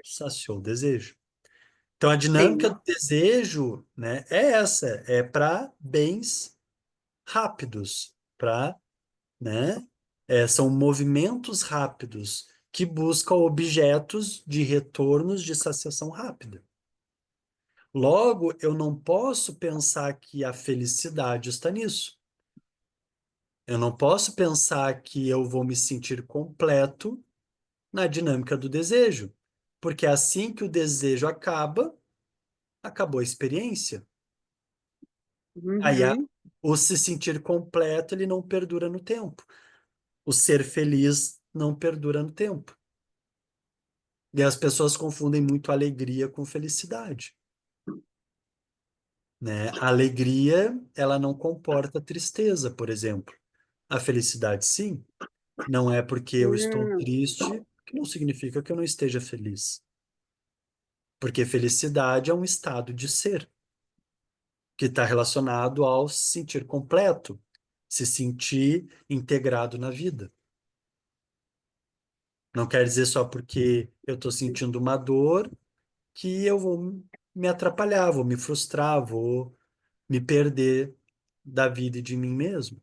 saciou o desejo. Então, a dinâmica Sim. do desejo, né, é essa, é para bens rápidos, para, né, são movimentos rápidos que buscam objetos de retornos de saciação rápida. Logo, eu não posso pensar que a felicidade está nisso. Eu não posso pensar que eu vou me sentir completo na dinâmica do desejo, porque assim que o desejo acaba, acabou a experiência. Aí Uhum. o se sentir completo, ele não perdura no tempo. O ser feliz não perdura no tempo. E as pessoas confundem muito alegria com felicidade, né? A alegria, ela não comporta tristeza, por exemplo. A felicidade, sim. Não é porque eu estou Hum, triste que não significa que eu não esteja feliz. Porque felicidade é um estado de ser, que está relacionado ao se sentir completo, se sentir integrado na vida. Não quer dizer só porque eu estou sentindo uma dor que eu vou me atrapalhar, vou me frustrar, vou me perder da vida e de mim mesmo,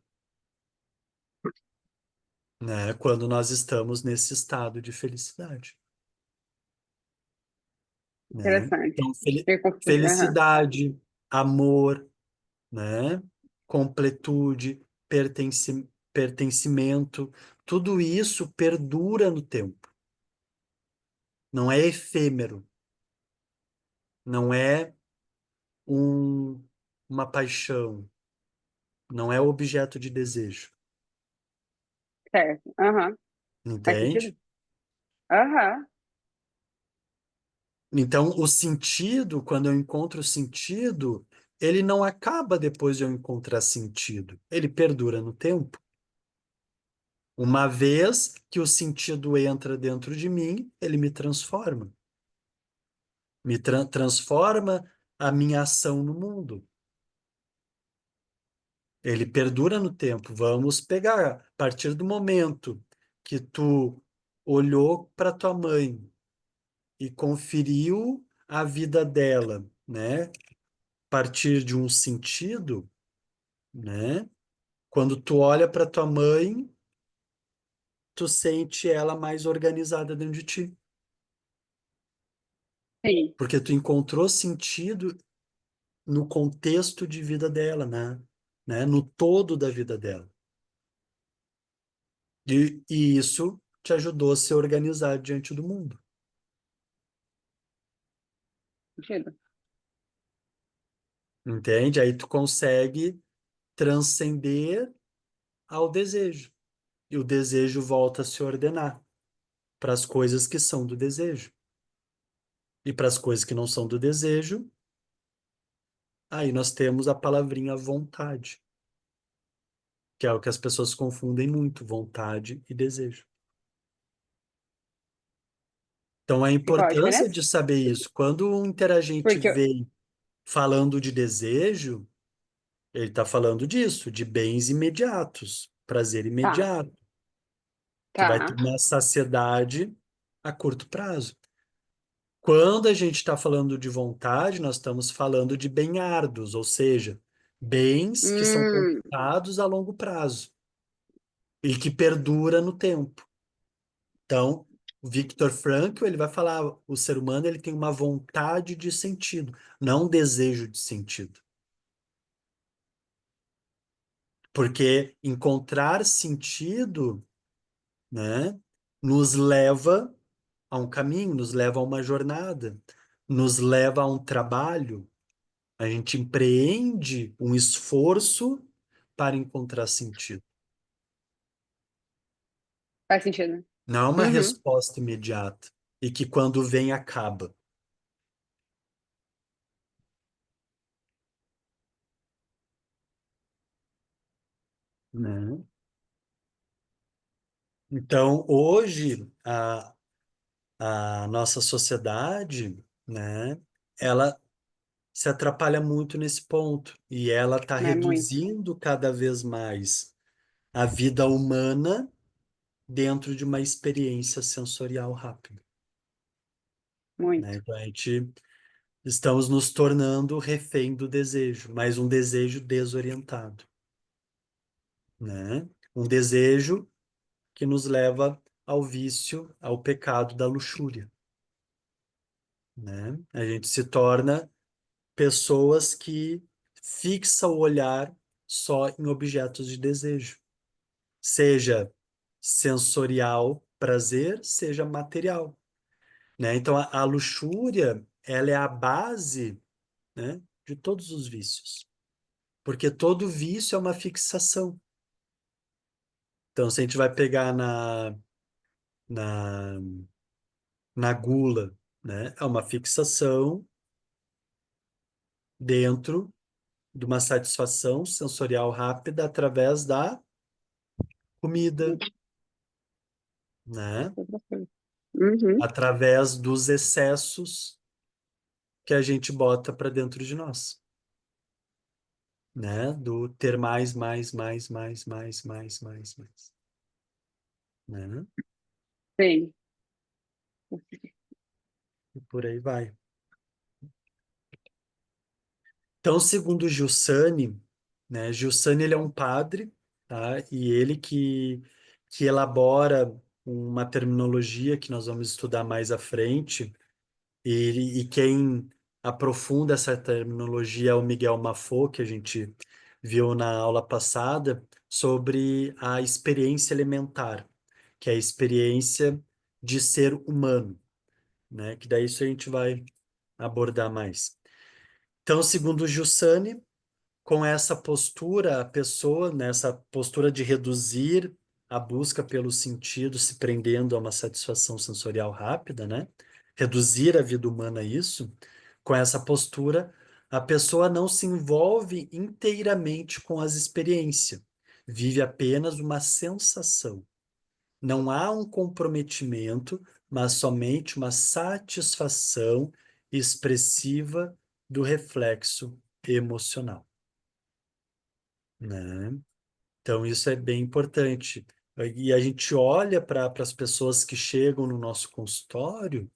né? Quando nós estamos nesse estado de felicidade, né? interessante. Então, Fiquei confusa. Aham. felicidade, amor, né? Completude, pertencimento, tudo isso perdura no tempo. Não é efêmero, não é um, uma paixão, não é objeto de desejo, Certo. Aham. Faz entende? sentido? Aham. Então, o sentido, quando eu encontro o sentido, ele não acaba depois de eu encontrar sentido, ele perdura no tempo. Uma vez que o sentido entra dentro de mim, ele me transforma. Transforma a minha ação no mundo. Ele perdura no tempo. Vamos pegar a partir do momento que tu olhou para tua mãe e conferiu a vida dela, né? A partir de um sentido, né? Quando tu olha para tua mãe, tu sente ela mais organizada dentro de ti, Sim. porque tu encontrou sentido no contexto de vida dela, né? No todo da vida dela. E isso te ajudou a se organizar diante do mundo, Sentido. entende? Aí tu consegue transcender ao desejo. E o desejo volta a se ordenar para as coisas que são do desejo. E para as coisas que não são do desejo, aí nós temos a palavrinha vontade, que é o que as pessoas confundem muito, vontade e desejo. Então, a E qual a importância diferença? de saber isso. Quando um interagente Porque. vem falando de desejo, ele está falando disso, de bens imediatos, prazer Tá, imediato, que vai ter tá. uma saciedade a curto prazo. Quando a gente está falando de vontade, nós estamos falando de bem-árduos, ou seja, bens que são Hum, conquistados a longo prazo e que perdura no tempo. Então, o Viktor Frankl, ele vai falar, o ser humano ele tem uma vontade de sentido, não um desejo de sentido. Porque encontrar sentido, né, nos leva a um caminho, nos leva a uma jornada, nos leva a um trabalho. A gente empreende um esforço para encontrar sentido. faz sentido. Não é uma Uhum. resposta imediata e que quando vem acaba, né? Então, hoje, a nossa sociedade, né, ela se atrapalha muito nesse ponto e ela está É muito, reduzindo cada vez mais a vida humana dentro de uma experiência sensorial rápida, né? muito. Então, a gente estamos nos tornando refém do desejo, mas um desejo desorientado, né? Um desejo que nos leva ao vício, ao pecado da luxúria, né? A gente se torna pessoas que fixam o olhar só em objetos de desejo. seja sensorial, prazer, seja material, né? Então, a luxúria, ela é a base, né, de todos os vícios, porque todo vício é uma fixação. Então, se a gente vai pegar na, na gula, né, é uma fixação dentro de uma satisfação sensorial rápida através da comida, né? Uhum. Através dos excessos que a gente bota para dentro de nós, né? Do ter mais, né? Sim. E por aí vai. Então, segundo Giussani, né? Giussani, ele é um padre, tá? E ele que elabora uma terminologia que nós vamos estudar mais à frente. E quem aprofunda essa terminologia é o Miguel Mafo, que a gente viu na aula passada, sobre a experiência elementar, que é a experiência de ser humano, né? Que daí isso a gente vai abordar mais. Então, segundo Giussani, com essa postura, a pessoa, nessa postura de reduzir a busca pelo sentido, se prendendo a uma satisfação sensorial rápida, né? Reduzir a vida humana a isso, com essa postura, a pessoa não se envolve inteiramente com as experiências, vive apenas uma sensação. Não há um comprometimento, mas somente uma satisfação expressiva do reflexo emocional, né? Então, isso é bem importante. E a gente olha para as pessoas que chegam no nosso consultório,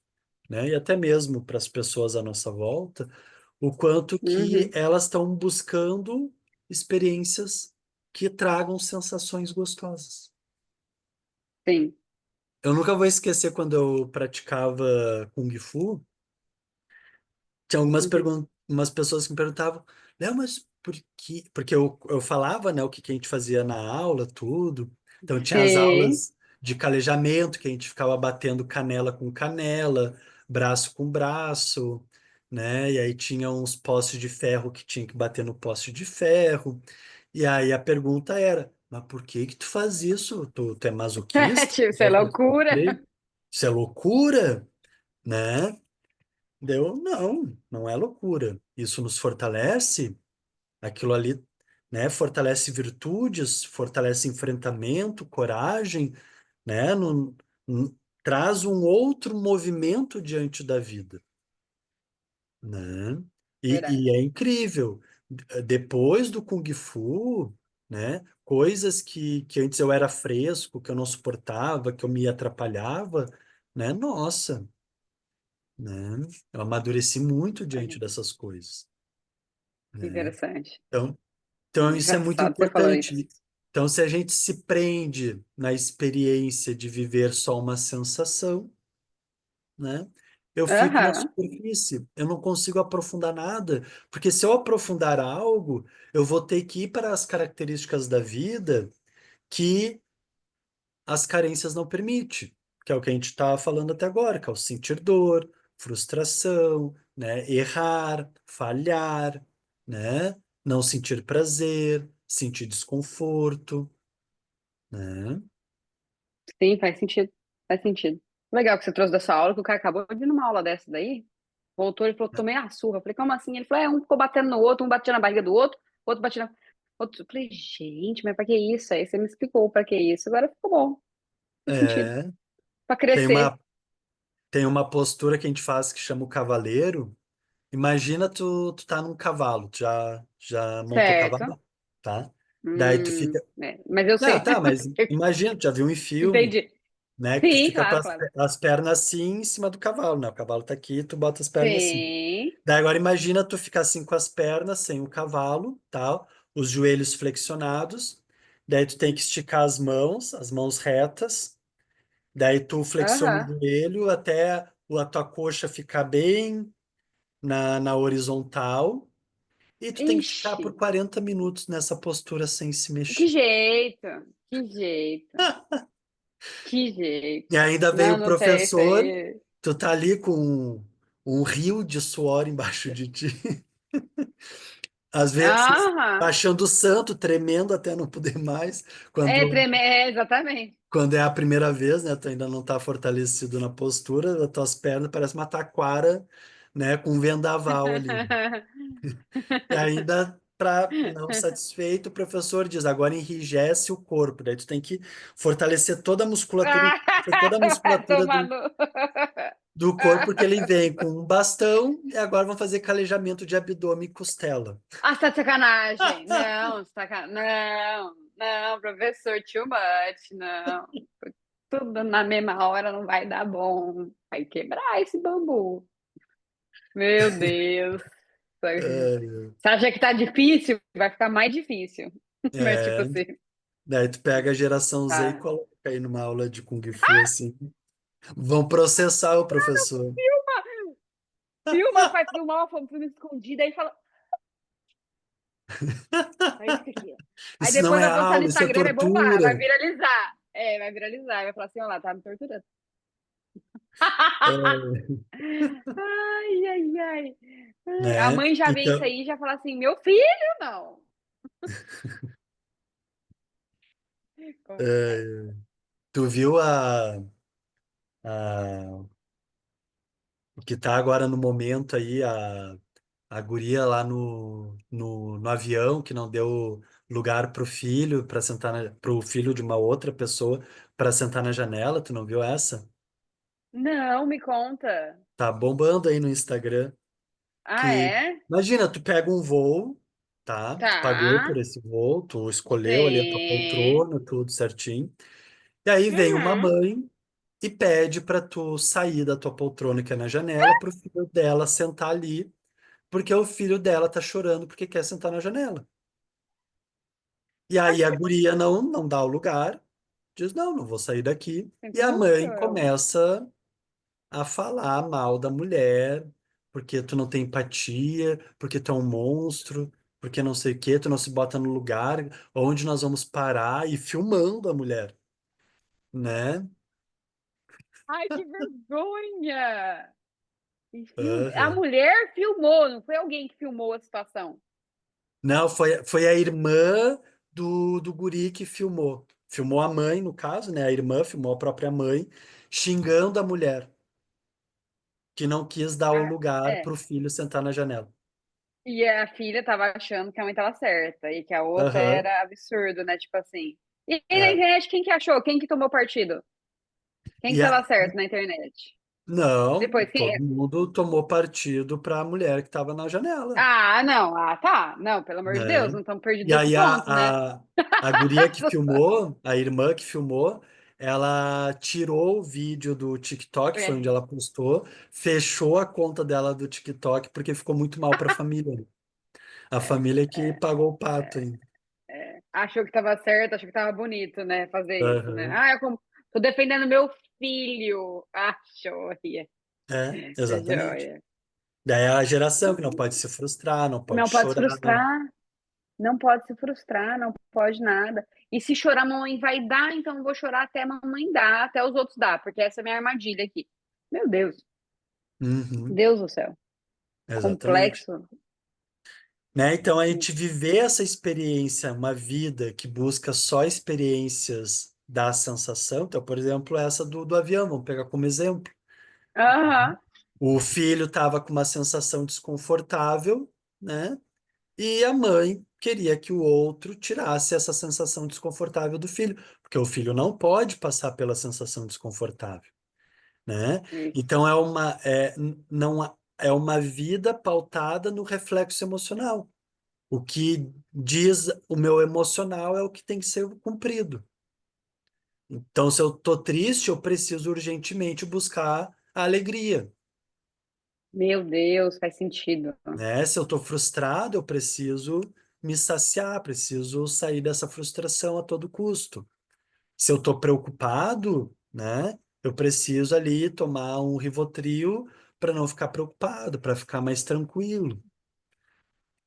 né? E até mesmo para as pessoas à nossa volta, o quanto que Uhum. elas estão buscando experiências que tragam sensações gostosas. Sim. Eu nunca vou esquecer quando eu praticava Kung Fu. Tinha Uhum. umas pessoas que me perguntavam, Léo, mas por que? Porque eu falava, né, o que a gente fazia na aula, tudo. Então, tinha as Sim. aulas de calejamento, que a gente ficava batendo canela com canela, braço com braço, né? E aí tinha uns postes de ferro que tinha que bater no poste de ferro. E aí a pergunta era, mas por que que tu faz isso? Tu é masoquista? Tipo, Tu isso é gosta de loucura. sofrer? Isso é loucura, né? Deu, não, não é loucura. Isso nos fortalece, aquilo ali, né? Fortalece virtudes, fortalece enfrentamento, coragem, né? Traz um outro movimento diante da vida, né? E Verdade. é incrível. Depois do Kung Fu, né? Coisas que antes eu era fresco, que eu não suportava, que eu me atrapalhava, né? Nossa, né? Eu amadureci muito diante Olha, dessas coisas, que né? interessante. Então, então isso é muito Engraçado você falou isso. importante. Então, se a gente se prende na experiência de viver só uma sensação, né? Eu fico na Aham. superfície, eu não consigo aprofundar nada, porque se eu aprofundar algo, eu vou ter que ir para as características da vida que as carências não permitem, que é o que a gente está falando até agora, que é o sentir dor, frustração, né? Errar, falhar, né? Não sentir prazer, sentir desconforto, né? Sim, faz sentido. Faz sentido. Legal que você trouxe da sua aula, que o cara acabou de ir numa aula dessa daí. Voltou e falou, tomei a surra. Eu falei, como assim? Ele falou, um ficou batendo no outro, um batia na barriga do outro, outro batia na... Outro... Eu falei, gente, mas pra que isso? Aí você me explicou pra que isso. Agora ficou bom. Faz sentido. É, Pra tem crescer. uma, tem uma postura que a gente faz que chama o cavaleiro. Imagina tu tá num cavalo, já montou Certo. cavalo, tá? Daí tu fica, Mas eu ah, sei. tá, mas imagina, tu já viu em filme, Entendi. né? Que tu Sim, fica com claro, claro. as pernas assim em cima do cavalo, né? O cavalo tá aqui, tu bota as pernas assim. Sim. Daí agora imagina tu ficar assim com as pernas sem o cavalo, tal, os joelhos flexionados. Daí tu tem que esticar as mãos retas. Daí tu flexiona o Aham. joelho até a tua coxa ficar bem na horizontal. E tu tem que ficar Ixi, por 40 minutos nessa postura sem se que mexer. jeito, que jeito, que E jeito. ainda veio Não, o não sei, isso professor, aí. tu tá ali com um rio de suor embaixo de ti. Às vezes, Aham, baixando o santo, tremendo até não poder mais, quando, exatamente. quando é a primeira vez, né? Tu ainda não tá fortalecido na postura, as tuas pernas parecem uma taquara, né? Com um vendaval ali. E ainda, para não satisfeito, o professor diz, agora enrijece o corpo. Daí tu tem que fortalecer toda a Vai musculatura tomar do, no... do corpo, porque ele vem com um bastão e agora vão fazer calejamento de abdômen e costela. Ah, você tá de sacanagem. Não, não, não, professor, too much, não. Tudo na mesma hora não vai dar bom. Vai quebrar esse bambu. Meu Deus. Você acha que tá difícil? Vai ficar mais difícil. Mas, tipo É, assim, daí tu pega a geração Z e tá. coloca aí numa aula de Kung Fu, assim. Vão processar o professor. Filma, filma, vai filmar uma foto escondida e fala. É isso aqui. Aí Isso não depois é vai postar no aula, isso é Instagram, vai bombar, vai tortura. viralizar. É, vai viralizar. Vai falar assim, ó lá, tá me torturando. É, Ai, ai, ai. Ai, a né? mãe já vê isso Então, aí e já fala assim, meu filho, não. Complexo. tu viu a, o que tá agora no momento aí, a guria lá no avião que não deu lugar pro filho para sentar pro filho de uma outra pessoa para sentar na janela, tu não viu essa? Não, me conta. Tá bombando aí no Instagram Ah, que é? imagina, tu pega um voo, tá? Tu pagou Tá. por esse voo, tu escolheu ali a tua Sim. poltrona, tudo certinho. E aí vem uma Uhum. mãe e pede para tu sair da tua poltrona que é na janela pro filho dela sentar ali, porque o filho dela tá chorando porque quer sentar na janela. E aí a guria não dá o lugar, diz, não vou sair daqui. E a Justo. mãe começa a falar mal da mulher, porque tu não tem empatia, porque tu é um monstro, porque não sei o quê, tu não se bota no lugar, onde nós vamos parar, e filmando a mulher, né? Ai, que vergonha! A Aham. mulher filmou, não foi alguém que filmou a situação. Não, foi a irmã do guri que filmou. Filmou a mãe, no caso, né? A irmã filmou a própria mãe, xingando a mulher, que não quis dar o Ah, lugar é. para o filho sentar na janela. E a filha tava achando que a mãe tava certa e que a outra Aham, era absurdo, né? Tipo assim. E na é. internet, quem que achou? Quem que tomou partido? Quem que E tava certo na internet? não, Depois, quem. todo mundo tomou partido para a mulher que estava na janela, Ah, não. Ah, tá. Não, pelo amor de Deus, né? não estamos perdidos E nesse aí ponto, né? a guria que filmou, a irmã que filmou, ela tirou o vídeo do TikTok, foi onde É, ela postou, fechou a conta dela do TikTok porque ficou muito mal para a família. A família que é, pagou o pato ainda. achou que tava certo, achou que tava bonito, né? Fazer isso, né? Aham. Ah, tô defendendo meu filho. Ah, joia. É, exatamente. Joia. Daí é a geração que não pode se frustrar, não pode Não pode se chorar. frustrar. Não pode se frustrar, não pode nada. E se chorar, a mamãe vai dar, então eu vou chorar até a mamãe dar, até os outros dar, porque essa é a minha armadilha aqui. Meu Deus, Uhum, Deus do céu. exatamente. Complexo. Né? Então, a gente viver essa experiência, uma vida que busca só experiências da sensação, então, por exemplo, essa do avião, vamos pegar como exemplo. Aham. O filho estava com uma sensação desconfortável, né? E a mãe queria que o outro tirasse essa sensação desconfortável do filho, porque o filho não pode passar pela sensação desconfortável, né? Isso. Então, não, é uma vida pautada no reflexo emocional. O que diz o meu emocional é o que tem que ser cumprido. Então, se eu tô triste, eu preciso urgentemente buscar a alegria, Meu Deus, faz sentido. né? Se eu tô frustrado, eu preciso me saciar, preciso sair dessa frustração a todo custo. Se eu tô preocupado, né? Eu preciso ali tomar um Rivotril para não ficar preocupado, para ficar mais tranquilo,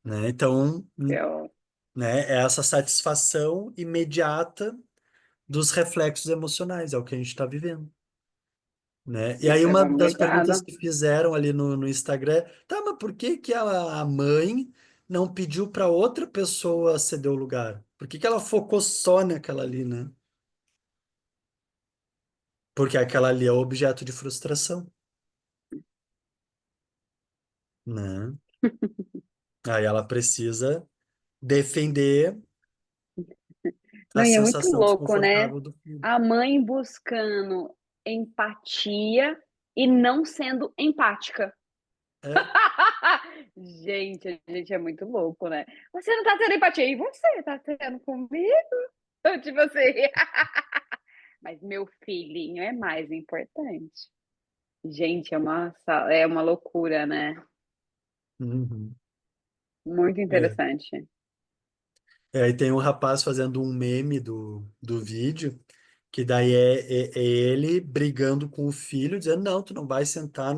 né? Então, Eu, né, é essa satisfação imediata dos reflexos emocionais, é o que a gente está vivendo, né? E aí isso é uma das perguntas complicado. que fizeram ali no Instagram, tá, mas por que que a mãe não pediu para outra pessoa ceder o lugar? Por que que ela focou só naquela ali, né? Porque aquela ali é o objeto de frustração, né? Aí ela precisa defender a Não, e é muito sensação louco, né? desconfortável do filho. A mãe buscando empatia e não sendo empática. É, Gente, a gente é muito louco, né? Você não tá tendo empatia e você tá tendo comigo? Tipo assim. Mas meu filhinho é mais importante. Gente, é uma loucura, né? uhum. Muito É. interessante. Aí tem um rapaz fazendo um meme do vídeo, que daí é ele brigando com o filho, dizendo, não, tu não vai sentar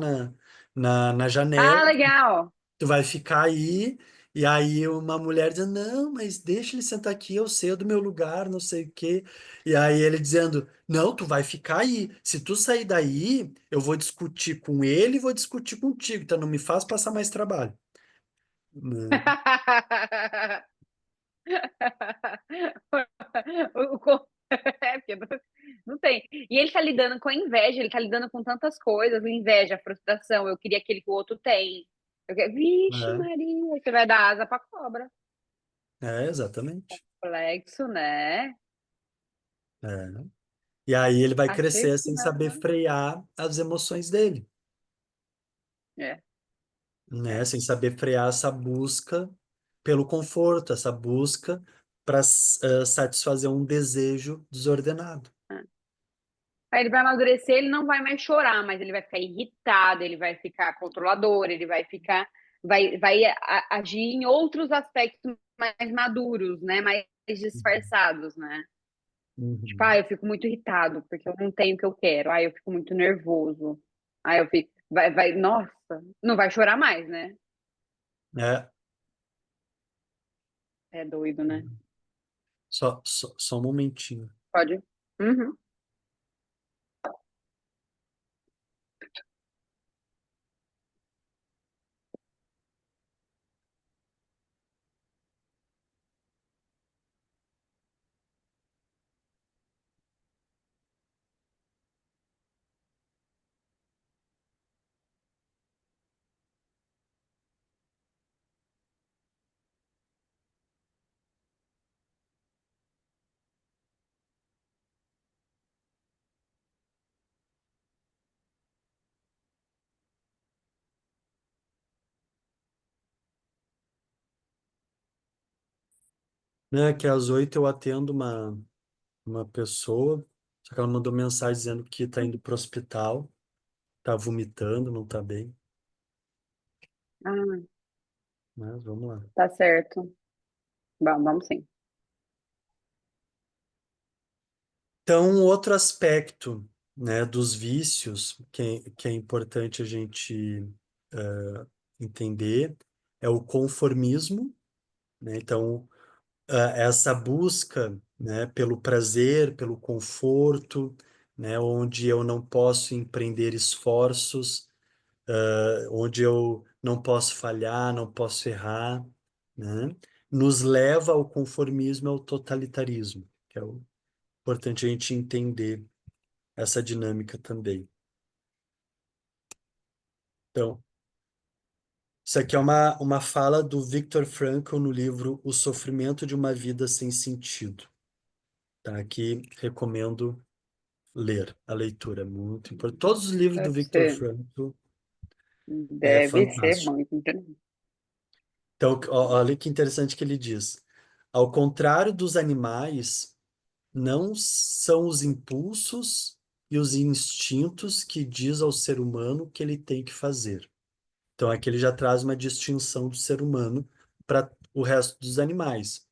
na janela, Ah, legal! tu vai ficar aí. E aí uma mulher dizendo, não, mas deixa ele sentar aqui, eu sei do meu lugar, não sei o quê. E aí ele dizendo, não, tu vai ficar aí. Se tu sair daí, eu vou discutir com ele e vou discutir contigo, então não me faz passar mais trabalho. Né? Porque não tem. E ele tá lidando com a inveja, ele tá lidando com tantas coisas, inveja, frustração. Eu queria aquele que o outro tem. Vixe, É, Maria, você vai dar asa pra cobra. exatamente. Complexo, né? É. E aí ele vai Achei crescer que sem saber não. frear as emoções dele, É, né? é. Sem saber frear essa busca pelo conforto, essa busca para satisfazer um desejo desordenado. É. Aí ele vai amadurecer, ele não vai mais chorar, mas ele vai ficar irritado, ele vai ficar controlador, ele vai ficar, vai agir em outros aspectos mais maduros, né? Mais disfarçados, né? Tipo, Uhum. ah, eu fico muito irritado porque eu não tenho o que eu quero. Ah, eu fico muito nervoso. Ah, eu fico, nossa, não vai chorar mais, né? É, É doido, né? só um momentinho. Pode. Uhum. Né, que às 8 eu atendo uma pessoa, só que ela mandou mensagem dizendo que está indo para o hospital, está vomitando, não está bem. Ah, Mas vamos lá. tá certo. Vamos sim. Então, um outro aspecto, né, dos vícios que é importante a gente entender é o conformismo, né? Então, essa busca, né, pelo prazer, pelo conforto, né, onde eu não posso empreender esforços, onde eu não posso falhar, não posso errar, né, nos leva ao conformismo, ao totalitarismo, que é importante a gente entender essa dinâmica também. Então, isso aqui é uma fala do Viktor Frankl no livro O Sofrimento de uma Vida Sem Sentido. Tá? Aqui recomendo ler, a leitura é muito importante. Todos os livros do Deve Viktor ser, Frankl é deve ser fantástico. muito interessante. Então, olha que interessante que ele diz. Ao contrário dos animais, não são os impulsos e os instintos que diz ao ser humano o que ele tem que fazer. Então, aqui ele já traz uma distinção do ser humano para o resto dos animais.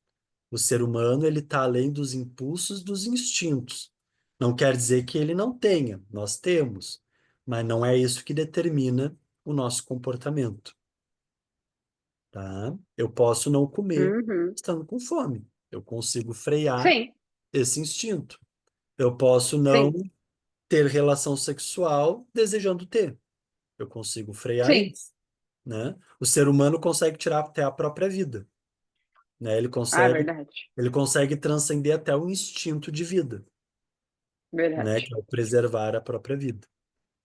O ser humano, ele está além dos impulsos, dos instintos. Não quer dizer que ele não tenha, nós temos, mas não é isso que determina o nosso comportamento. tá? Eu posso não comer Uhum. estando com fome. Eu consigo frear Sim, esse instinto. Eu posso não sim, ter relação sexual desejando ter. Eu consigo frear sim. isso, né? O ser humano consegue tirar até a própria vida, né? Ah, é verdade. Ele consegue transcender até o instinto de vida, né? Verdade. Que é o preservar a própria vida,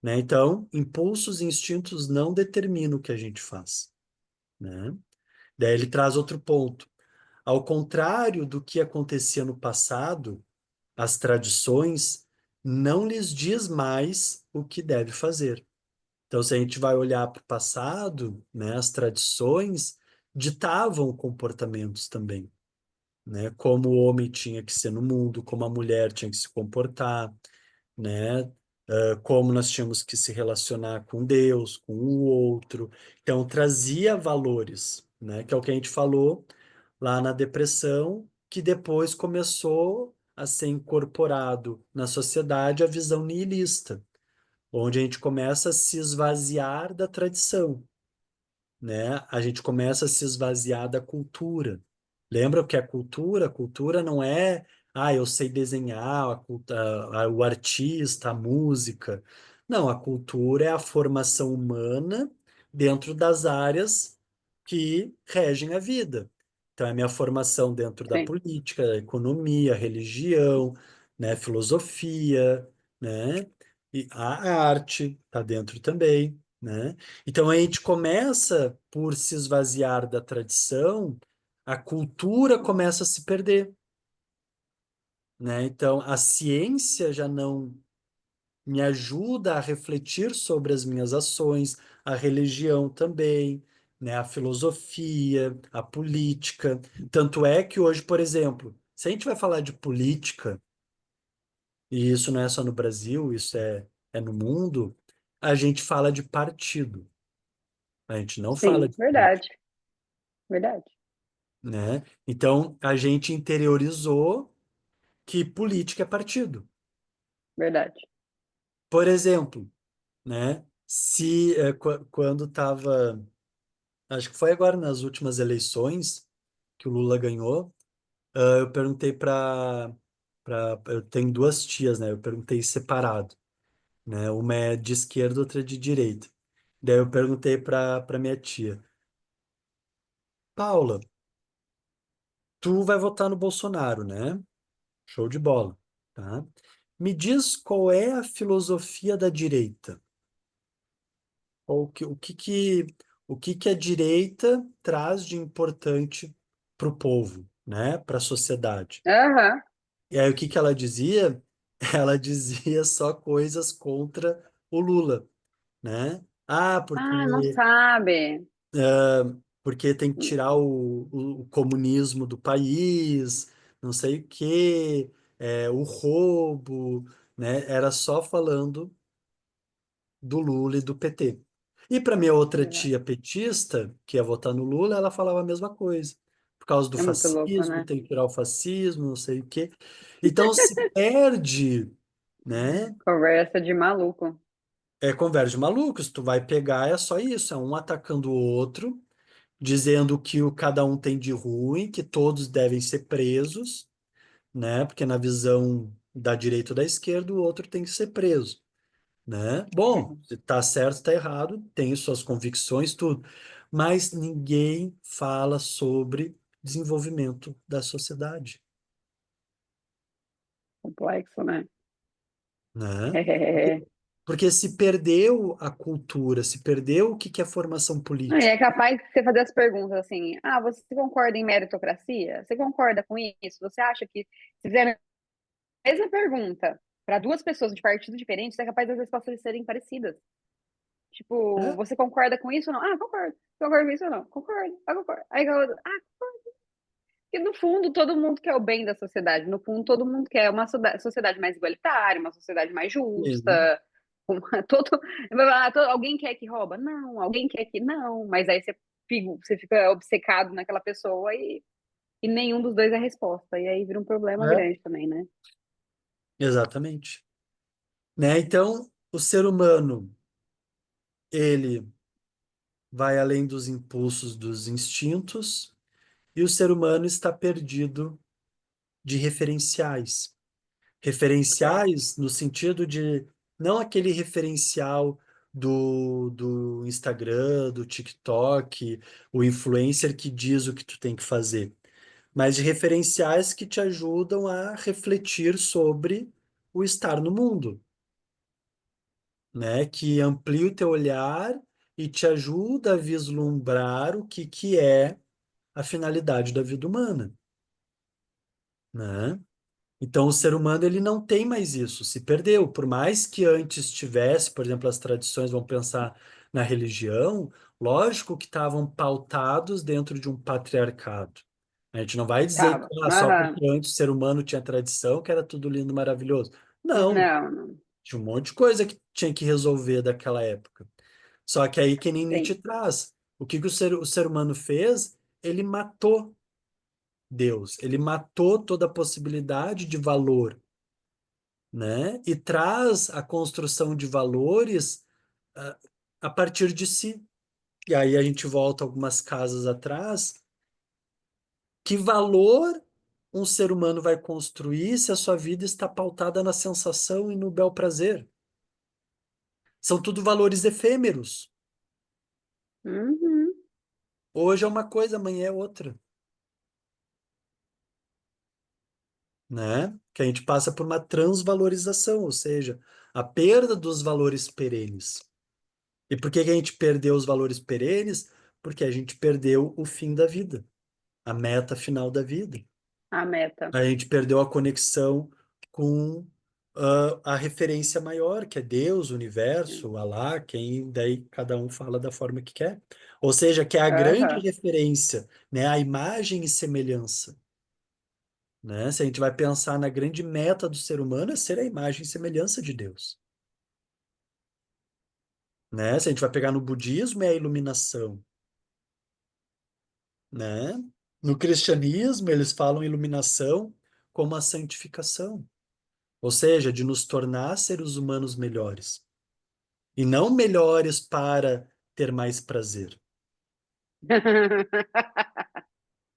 né? Então, impulsos e instintos não determinam o que a gente faz, né? Daí ele traz outro ponto. Ao contrário do que acontecia no passado, as tradições não lhes diz mais o que deve fazer. Então, se a gente vai olhar para o passado, né, as tradições ditavam comportamentos também, né? Como o homem tinha que ser no mundo, como a mulher tinha que se comportar, né? Como nós tínhamos que se relacionar com Deus, com o outro. Então, trazia valores, né? Que é o que a gente falou lá na depressão, que depois começou a ser incorporado na sociedade a visão nihilista, onde a gente começa a se esvaziar da tradição, né? A gente começa a se esvaziar da cultura. Lembra o que é cultura? Cultura não é, eu sei desenhar, o artista, a música. Não, a cultura é a formação humana dentro das áreas que regem a vida. Então, é a minha formação dentro da Sim, política, economia, religião, né, filosofia, né? E a arte está dentro também, né? Então a gente começa por se esvaziar da tradição, a cultura começa a se perder, né? Então a ciência já não me ajuda a refletir sobre as minhas ações, a religião também, né? A filosofia, a política. Tanto é que hoje, por exemplo, se a gente vai falar de política, e isso não é só no Brasil, é no mundo, a gente fala de partido. A gente não fala sim, de política, verdade, verdade, né? Então, a gente interiorizou que política é partido. verdade. Por exemplo, né? Se quando estava, acho que foi agora nas últimas eleições que o Lula ganhou, eu perguntei para, eu tenho duas tias, né? Eu perguntei separado, né? Uma é de esquerda, outra é de direita. Daí eu perguntei para minha tia, Paula, tu vai votar no Bolsonaro, né? Show de bola, tá? Me diz qual é a filosofia da direita? Ou o que que a direita traz de importante para o povo, né? Para a sociedade? Aham. E aí o que que ela dizia? Ela dizia só coisas contra o Lula, né? Ah, Ah, não sabe. porque tem que tirar o comunismo do país, não sei o quê, o roubo, né? Era só falando do Lula e do PT. E para minha outra Verdade. tia petista, que ia votar no Lula, ela falava a mesma coisa. Por causa do É muito louco, fascismo, né? tem que tirar o fascismo, não sei o quê. Então se perde, né? Conversa de maluco. É conversa de malucos. Tu vai pegar, é só isso, é um atacando o outro, dizendo que o cada um tem de ruim, que todos devem ser presos, né? Porque na visão da direita ou da esquerda, o outro tem que ser preso, né? Bom, se tá certo, tá errado, tem suas convicções, tudo. Mas ninguém fala sobre desenvolvimento da sociedade, Complexo, né? né? Porque, É. porque se perdeu a cultura, se perdeu o que que é formação Não, e política, é capaz de você fazer as perguntas assim: ah, você concorda em meritocracia? Você concorda com isso? Você acha que se fizer a mesma pergunta para duas pessoas de partidos diferentes, é capaz das respostas serem parecidas? Tipo, né? você concorda com isso ou não? Ah, concordo. Concordo com isso ou não? Concordo. Ah, concordo. Aí, porque no fundo todo mundo quer o bem da sociedade. No fundo todo mundo quer uma sociedade mais igualitária, uma sociedade mais Sim. justa. Todo, alguém quer que rouba? Não. Alguém quer que não. Mas aí você fica obcecado naquela pessoa e nenhum dos dois é a resposta. E aí vira um problema É, grande também, né? exatamente. Né? Então, o ser humano, ele vai além dos impulsos, dos instintos, e o ser humano está perdido de referenciais. É, Referenciais no sentido de não aquele referencial do Instagram, do TikTok, o influencer que diz o que tu tem que fazer, mas de referenciais que te ajudam a refletir sobre o estar no mundo, né? Que amplia o teu olhar e te ajuda a vislumbrar o que é a finalidade da vida humana, né? Então, o ser humano ele não tem mais isso, se perdeu. Por mais que antes tivesse, por exemplo, as tradições, vão pensar na religião, lógico que estavam pautados dentro de um patriarcado. A gente não vai dizer que tava. só Aham. porque antes o ser humano tinha tradição que era tudo lindo, maravilhoso. Não, Não, não. tinha um monte de coisa que tinha que resolver daquela época. Só que aí, que nem Nietzsche Sim. traz, que o ser humano fez? Ele matou Deus, ele matou toda a possibilidade de valor, né? E traz a construção de valores ah, a partir de si. E aí a gente volta algumas casas atrás. Que valor um ser humano vai construir se a sua vida está pautada na sensação e no bel prazer? São tudo valores efêmeros. Uhum. Hoje é uma coisa, amanhã é outra, né? Que a gente passa por uma transvalorização, ou seja, a perda dos valores perenes. E por que que a gente perdeu os valores perenes? Porque a gente perdeu o fim da vida, a meta final da vida. A meta. A gente perdeu a conexão com a referência maior, que é Deus, o universo, Alá, quem daí cada um fala da forma que quer. Ou seja, que é a grande Aham. referência, né? A imagem e semelhança, né? Se a gente vai pensar na grande meta do ser humano, é ser a imagem e semelhança de Deus, né? Se a gente vai pegar no budismo, é a iluminação, né? No cristianismo, eles falam iluminação como a santificação, ou seja, de nos tornar seres humanos melhores, e não melhores para ter mais prazer,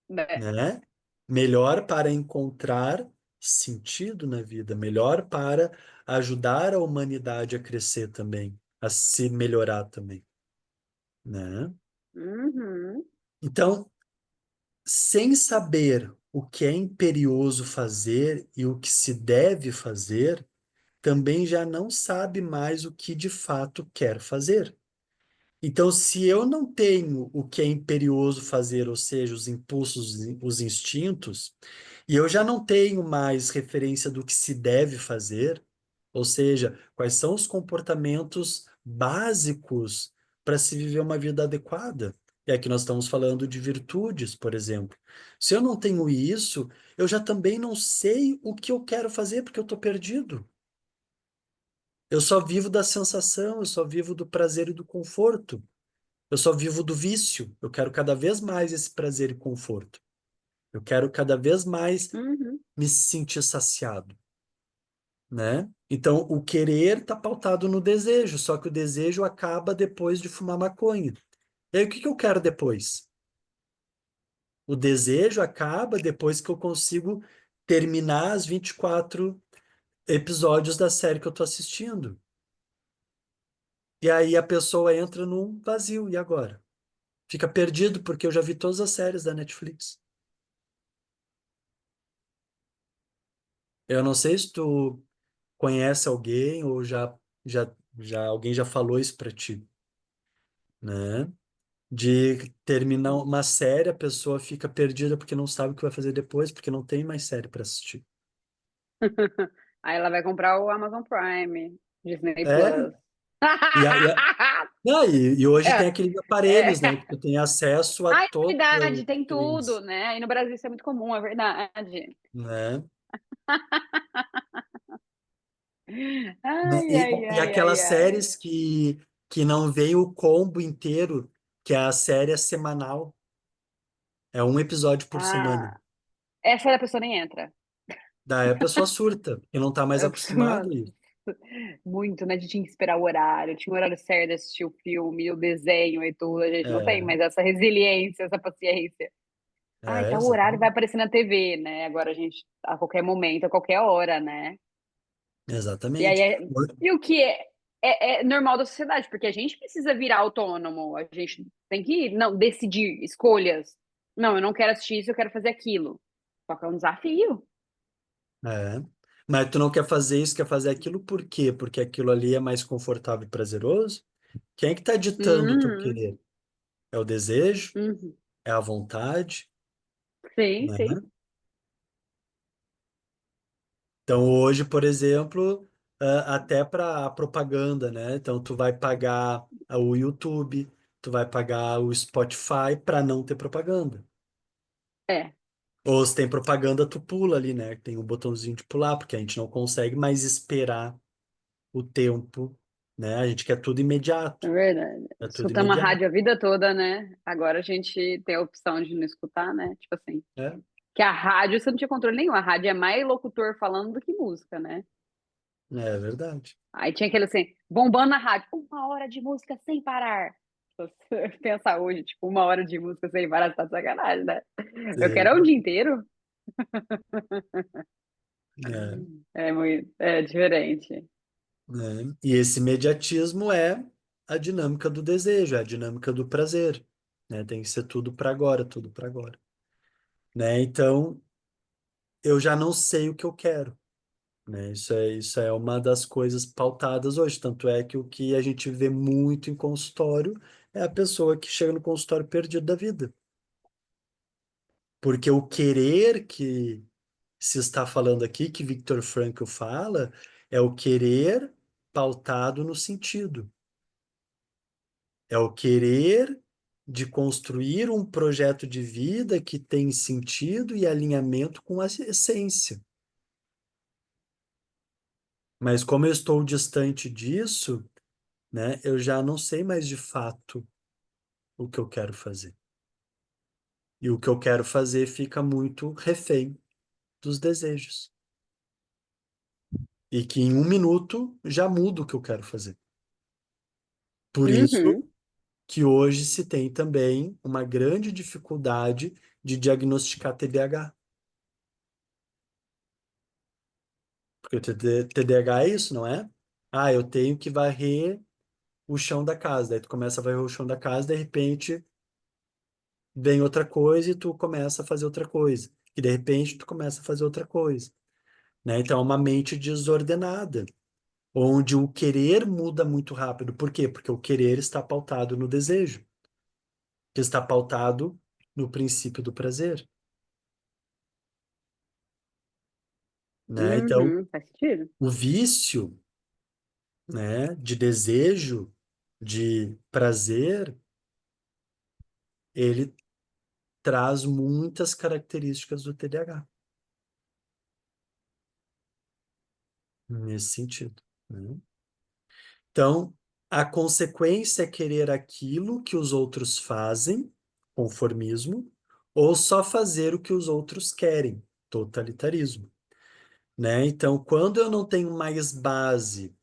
Né? né? Melhor para encontrar sentido na vida, melhor para ajudar a humanidade a crescer também, a se melhorar também, né? Uhum. Então, sem saber o que é imperioso fazer e o que se deve fazer, também já não sabe mais o que de fato quer fazer. Então, se eu não tenho o que é imperioso fazer, ou seja, os impulsos, os instintos, e eu já não tenho mais referência do que se deve fazer, ou seja, quais são os comportamentos básicos para se viver uma vida adequada. E aqui nós estamos falando de virtudes, por exemplo. Se eu não tenho isso, eu já também não sei o que eu quero fazer, porque eu estou perdido. Eu só vivo da sensação, eu só vivo do prazer e do conforto. Eu só vivo do vício. Eu quero cada vez mais esse prazer e conforto. Eu quero cada vez mais Uhum. me sentir saciado, né? Então, o querer está pautado no desejo, só que o desejo acaba depois de fumar maconha. E aí, o que que eu quero depois? O desejo acaba depois que eu consigo terminar as 24 episódios da série que eu estou assistindo. E aí a pessoa entra num vazio, e agora? Fica perdido porque eu já vi todas as séries da Netflix. Eu não sei se tu conhece alguém ou já alguém já falou isso pra ti, né? De terminar uma série, a pessoa fica perdida porque não sabe o que vai fazer depois, porque não tem mais série para assistir. Aí ela vai comprar o Amazon Prime, Disney É, Plus. não, e hoje tem É, aqueles é. aparelhos, né, que tu tem acesso a Ai, é todas verdade, as tem tudo, streams, né? Aí no Brasil isso é muito comum, é verdade. né? Né, Ai, E, ai, e ai, aquelas ai, ai. séries que não vem o combo inteiro, que a série é semanal, é um episódio por semana. Ah, essa aí a pessoa nem entra. Daí a pessoa surta, e não tá mais A pessoa acostumada a não- isso. Muito, né? De tinha que esperar o horário, tinha o horário certo de assistir o filme, o desenho e tudo. A gente não tem É, mais essa resiliência, essa paciência. Ah, é, então o horário vai exatamente. aparecer na TV, né? Agora a gente, a qualquer momento, a qualquer hora, né? E aí, Exatamente. e o que é normal da sociedade, porque a gente precisa virar autônomo, a gente tem que, não, decidir escolhas. Não, eu não quero assistir isso, eu quero fazer aquilo. Só que é um desafio. É. Mas tu não quer fazer isso, quer fazer aquilo por quê? Porque aquilo ali é mais confortável e prazeroso? Quem é que está ditando o teu Uhum, querer? É o desejo? uhum. É a vontade? Sim, sim. Né? Então, hoje, por exemplo, até para propaganda, né? Então, tu vai pagar o YouTube, tu vai pagar o Spotify para não ter propaganda. É, Ou se tem propaganda, tu pula ali, né? Tem um botãozinho de pular, porque a gente não consegue mais esperar o tempo, né? A gente quer tudo é imediato. verdade. É tudo Escutamos a imediato. rádio a vida toda, né? Agora a gente tem a opção de não escutar, né? Tipo assim, É, que a rádio você não tinha controle nenhum. A rádio é mais locutor falando do que música, né? é verdade. Aí tinha aquele assim, bombando na rádio, 1 hora de música sem parar. Se você pensar hoje, tipo, 1 hora de música sem parar, você tá de sacanagem, né? Eu quero um Sim, dia inteiro. é, É muito, é diferente. né? E esse imediatismo é a dinâmica do desejo, é a dinâmica do prazer, né? Tem que ser tudo para agora, tudo para agora, né? Então, eu já não sei o que eu quero, né? Isso é uma das coisas pautadas hoje. Tanto é que o que a gente vê muito em consultório é a pessoa que chega no consultório perdido da vida. Porque o querer que se está falando aqui, que Viktor Frankl fala, é o querer pautado no sentido. É o querer de construir um projeto de vida que tem sentido e alinhamento com a essência. Mas como eu estou distante disso, né, eu já não sei mais de fato o que eu quero fazer. E o que eu quero fazer fica muito refém dos desejos. E que em um minuto já muda o que eu quero fazer. Por isso Uhum, que hoje se tem também uma grande dificuldade de diagnosticar TDAH. Porque o TDAH é isso, não é? Ah, eu tenho que varrer o chão da casa. Daí tu começa a varrer o chão da casa, de repente vem outra coisa e tu começa a fazer outra coisa. E de repente tu começa a fazer outra coisa, né? Então é uma mente desordenada, onde o querer muda muito rápido. Por quê? Porque o querer está pautado no desejo, que está pautado no princípio do prazer, né? Então, uhum, faz sentido. o vício, né, de desejo, de prazer, ele traz muitas características do TDAH, nesse sentido, né? Então, a consequência é querer aquilo que os outros fazem, conformismo, ou só fazer o que os outros querem, totalitarismo, né? Então, quando eu não tenho mais base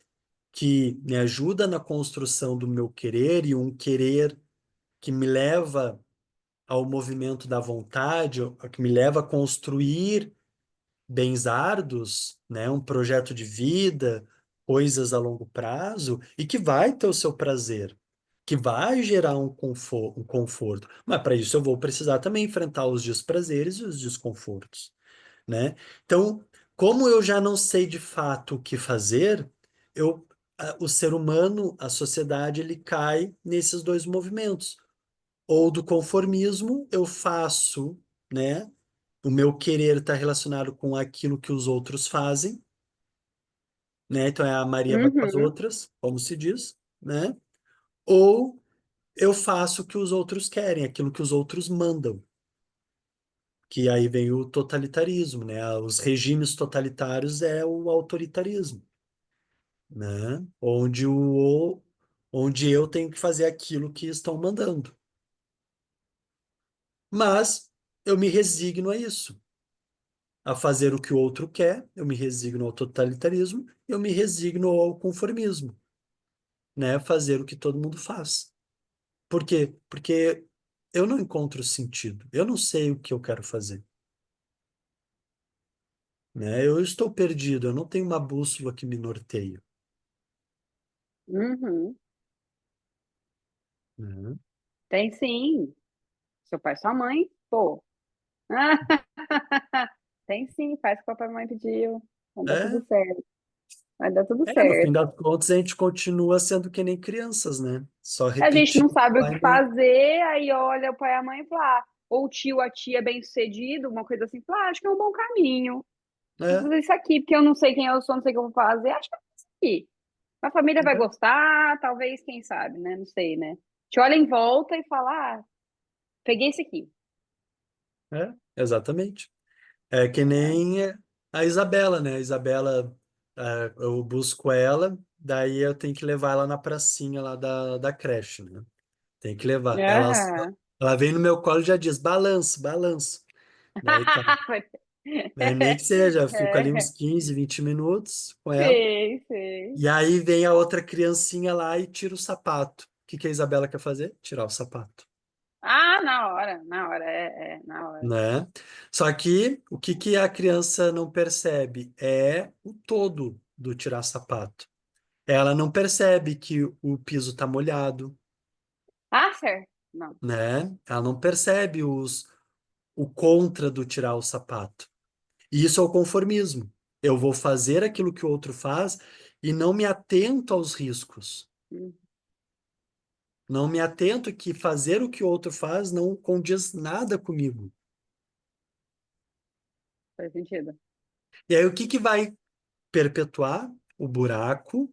que me ajuda na construção do meu querer e um querer que me leva ao movimento da vontade, que me leva a construir bens árduos, né, um projeto de vida, coisas a longo prazo, e que vai ter o seu prazer, que vai gerar um conforto. Mas para isso eu vou precisar também enfrentar os desprazeres e os desconfortos, né? Então, como eu já não sei de fato o que fazer, o ser humano, a sociedade, ele cai nesses dois movimentos. Ou do conformismo, eu faço, né? O meu querer está relacionado com aquilo que os outros fazem, né? Então é a Maria vai com as Uhum, outras, como se diz, né? Ou eu faço o que os outros querem, aquilo que os outros mandam, que aí vem o totalitarismo, né? Os regimes totalitários é o autoritarismo, né? Onde eu tenho que fazer aquilo que estão mandando. Mas eu me resigno a isso. a fazer o que o outro quer, eu me resigno ao totalitarismo, eu me resigno ao conformismo, né? Fazer o que todo mundo faz. Por quê? Porque eu não encontro sentido, eu não sei o que eu quero fazer, né? Eu estou perdido, eu não tenho uma bússola que me norteie, Uhum. né? Tem sim. Seu pai e sua mãe, pô. Tem sim, faz o que o papai e a mamãe pediu. Vai dar tudo É, certo. Vai dar tudo no fim certo. das contas a gente continua sendo que nem crianças, né? Só A gente repetindo não o que o sabe o pai que e mãe. fazer, aí olha o pai e a mãe e fala, ou o tio, a tia bem-sucedido, uma coisa assim, fala, acho que é um bom caminho. Vou É, fazer isso aqui, porque eu não sei quem eu sou, não sei o que eu vou fazer, acho que é isso aqui. A família vai gostar, talvez, quem sabe, né? Não sei, né? Te olha em volta e fala, ah, peguei esse aqui. exatamente. É que nem a Isabela, né? A Isabela, eu busco ela, daí eu tenho que levar ela na pracinha lá da creche, né? Tem que levar. Aham. Ela vem no meu colo e já diz, balanço, balanço. Daí tá. Daí nem que seja, eu fico ali uns É, 15, 20 minutos com ela. sei, sei. E aí vem a outra criancinha lá e tira o sapato. O que que a Isabela quer fazer? Tirar o sapato, Ah, na hora, na hora. né? Só que o que que a criança não percebe é o todo do tirar sapato. Ela não percebe que o piso está molhado, Ah, certo. Não. né? Ela não percebe o contra do tirar o sapato. E isso é o conformismo. Eu vou fazer aquilo que o outro faz e não me atento aos riscos. Hum, Não me atento que fazer o que o outro faz não condiz nada comigo. faz sentido. E aí o que que vai perpetuar? O buraco,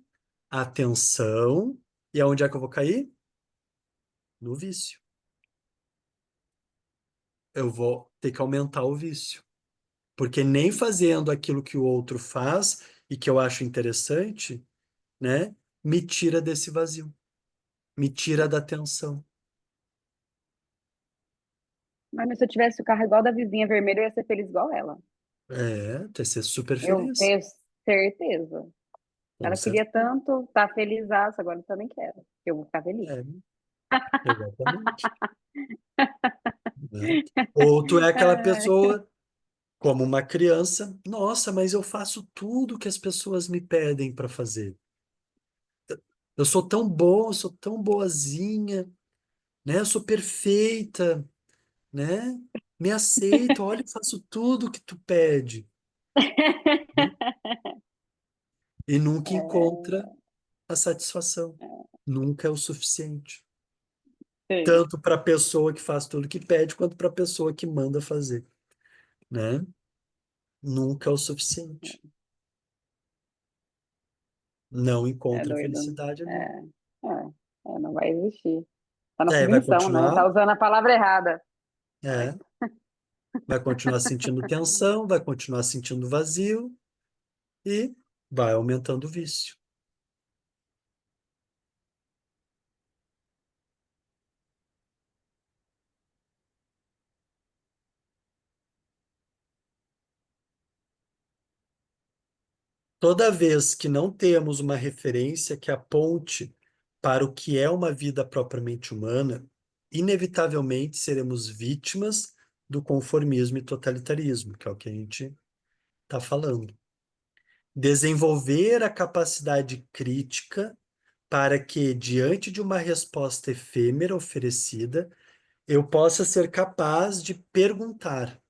a tensão, e aonde é que eu vou cair? No vício. Eu vou ter que aumentar o vício. Porque nem fazendo aquilo que o outro faz e que eu acho interessante, né, me tira desse vazio, me tira da tensão. Mas se eu tivesse o carro igual da vizinha vermelha, eu ia ser feliz igual ela. Tu ia ser super Eu feliz, tenho certeza. com Ela queria certeza. tanto estar felizaça, agora eu também quero. Eu vou ficar feliz. É, exatamente. Né? Ou tu é aquela pessoa, como uma criança, nossa, mas eu faço tudo que as pessoas me pedem para fazer. Eu sou tão bom, eu sou tão boazinha, né? Eu sou perfeita, né? Me aceita, olha, eu faço tudo que tu pede, né? E nunca encontra a satisfação. Nunca é o suficiente. Sim, Tanto para a pessoa que faz tudo que pede, quanto para a pessoa que manda fazer, né? Nunca é o suficiente. Não é encontra doido. felicidade ali. Não vai existir. Tá na É, vai submissão, né? Tá continuar, usando a palavra errada. é, vai continuar sentindo tensão, vai continuar sentindo vazio e vai aumentando o vício. Toda vez que não temos uma referência que aponte para o que é uma vida propriamente humana, inevitavelmente seremos vítimas do conformismo e totalitarismo, que é o que a gente está falando. Desenvolver a capacidade crítica para que, diante de uma resposta efêmera oferecida, eu possa ser capaz de perguntar: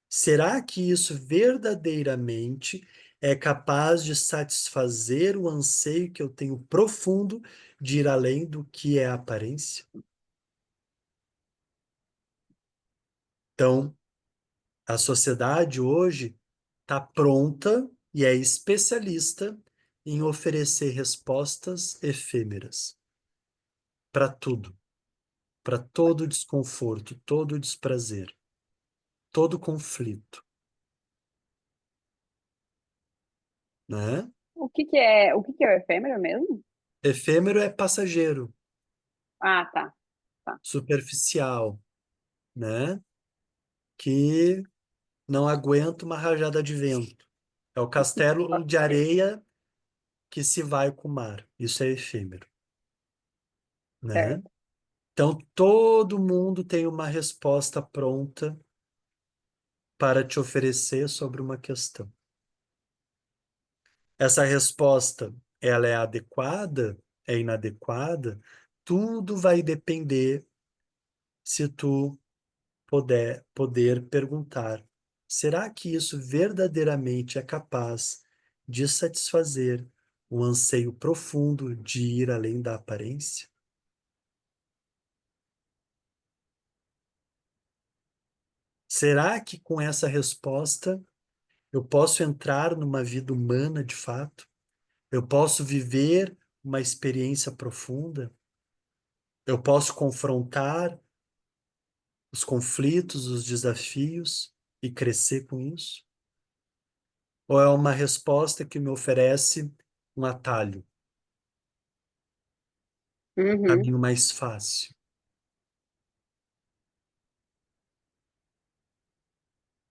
será que isso verdadeiramente é capaz de satisfazer o anseio que eu tenho profundo de ir além do que é a aparência? Então, a sociedade hoje está pronta e é especialista em oferecer respostas efêmeras para tudo, para todo desconforto, todo desprazer, todo conflito, né? O que que é o efêmero mesmo? Efêmero é passageiro, Ah, tá, tá. superficial, né? Que não aguenta uma rajada de vento. É o castelo de Ok. areia que se vai com o mar. Isso é efêmero, né? Certo. Então, todo mundo tem uma resposta pronta para te oferecer sobre uma questão. Essa resposta, ela é adequada? É inadequada? Tudo vai depender se tu poder perguntar: será que isso verdadeiramente é capaz de satisfazer um anseio profundo de ir além da aparência? Será que com essa resposta eu posso entrar numa vida humana de fato? Eu posso viver uma experiência profunda? Eu posso confrontar os conflitos, os desafios e crescer com isso? Ou é uma resposta que me oferece um atalho, um Uhum. caminho mais fácil,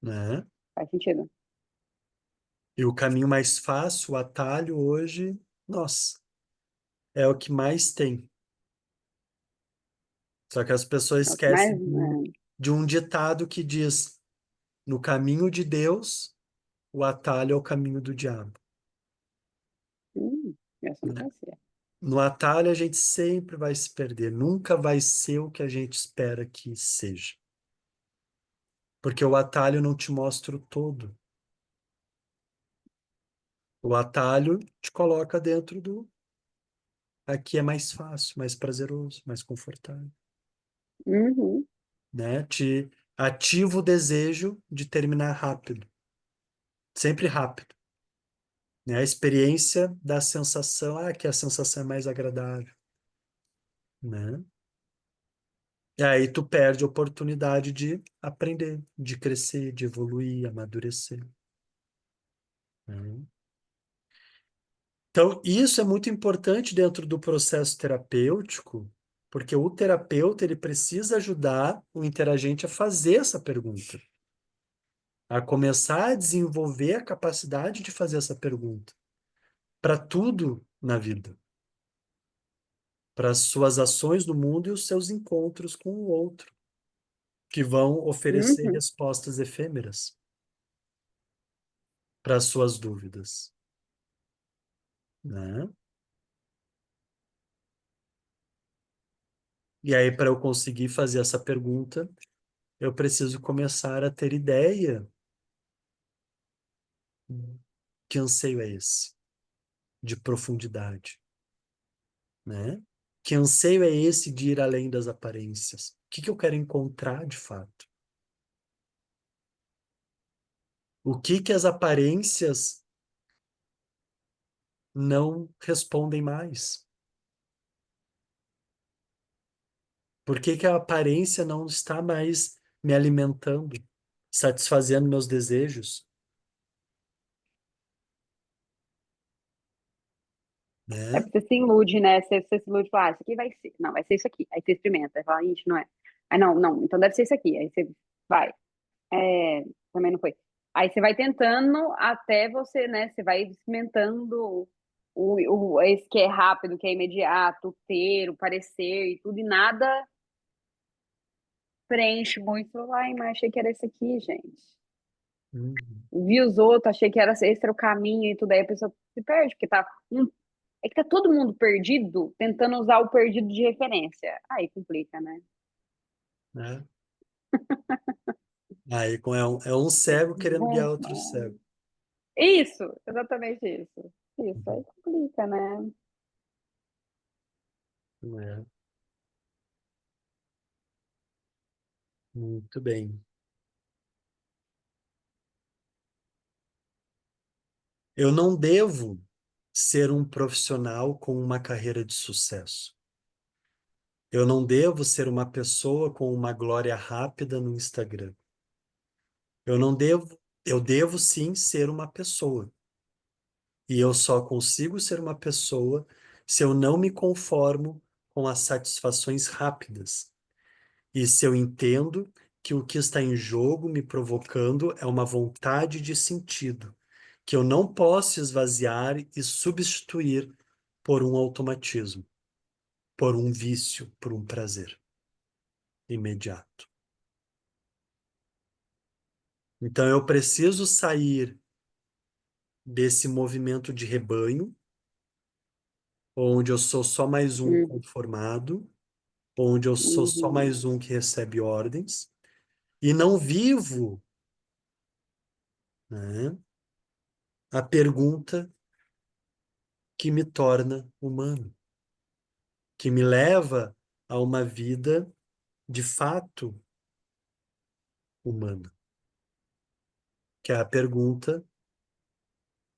né? Faz sentido. E o caminho mais fácil, o atalho hoje, nossa, é o que mais tem. Só que as pessoas É o que mais. esquecem de um ditado que diz: no caminho de Deus, o atalho é o caminho do diabo, Essa eu não né? conhecia. No atalho a gente sempre vai se perder, nunca vai ser o que a gente espera que seja. Porque o atalho não te mostra o todo. O atalho te coloca dentro do aqui é mais fácil, mais prazeroso, mais confortável, Uhum. né? Te ativa o desejo de terminar rápido, sempre rápido, né? A experiência da sensação, que a sensação é mais agradável, né? E aí tu perde a oportunidade de aprender, de crescer, de evoluir, amadurecer, né? Então, isso é muito importante dentro do processo terapêutico, porque o terapeuta ele precisa ajudar o interagente a fazer essa pergunta, a começar a desenvolver a capacidade de fazer essa pergunta para tudo na vida, para as suas ações no mundo e os seus encontros com o outro, que vão oferecer Uhum. respostas efêmeras para as suas dúvidas, né? E aí, para eu conseguir fazer essa pergunta, eu preciso começar a ter ideia. Que anseio é esse? De profundidade, né? Que anseio é esse de ir além das aparências? O que que eu quero encontrar de fato? O que que as aparências não respondem mais? Por que que a aparência não está mais me alimentando, satisfazendo meus desejos, É né? porque você se ilude, né? Você se ilude e fala, isso aqui vai ser. Não, vai ser isso aqui. Aí você experimenta. Aí fala, gente, não é. Aí não, não, então deve ser isso aqui. Aí você vai. É, também não foi. Aí você vai tentando até você, né? Você vai experimentando esse que é rápido, que é imediato, o ter, o parecer e tudo, e nada preenche muito. Ai, mas achei que era esse aqui, gente. Uhum, Vi os outros, achei que era esse era o caminho e tudo. Aí a pessoa se perde, porque tá. É que tá todo mundo perdido, tentando usar o perdido de referência. Aí complica, né? né? Aí é um cego querendo guiar Bom, outro cego. isso, exatamente isso. Isso, Uhum, aí complica, né? é, muito bem. Eu não devo ser um profissional com uma carreira de sucesso. Eu não devo ser uma pessoa com uma glória rápida no Instagram. Eu não devo, eu devo sim ser uma pessoa. E eu só consigo ser uma pessoa se eu não me conformo com as satisfações rápidas. E se eu entendo que o que está em jogo me provocando é uma vontade de sentido, que eu não posso esvaziar e substituir por um automatismo, por um vício, por um prazer imediato. Então eu preciso sair desse movimento de rebanho, onde eu sou só mais um Uhum. conformado, onde eu sou só Uhum. mais um que recebe ordens, e não vivo, né, a pergunta que me torna humano, que me leva a uma vida de fato humana, que é a pergunta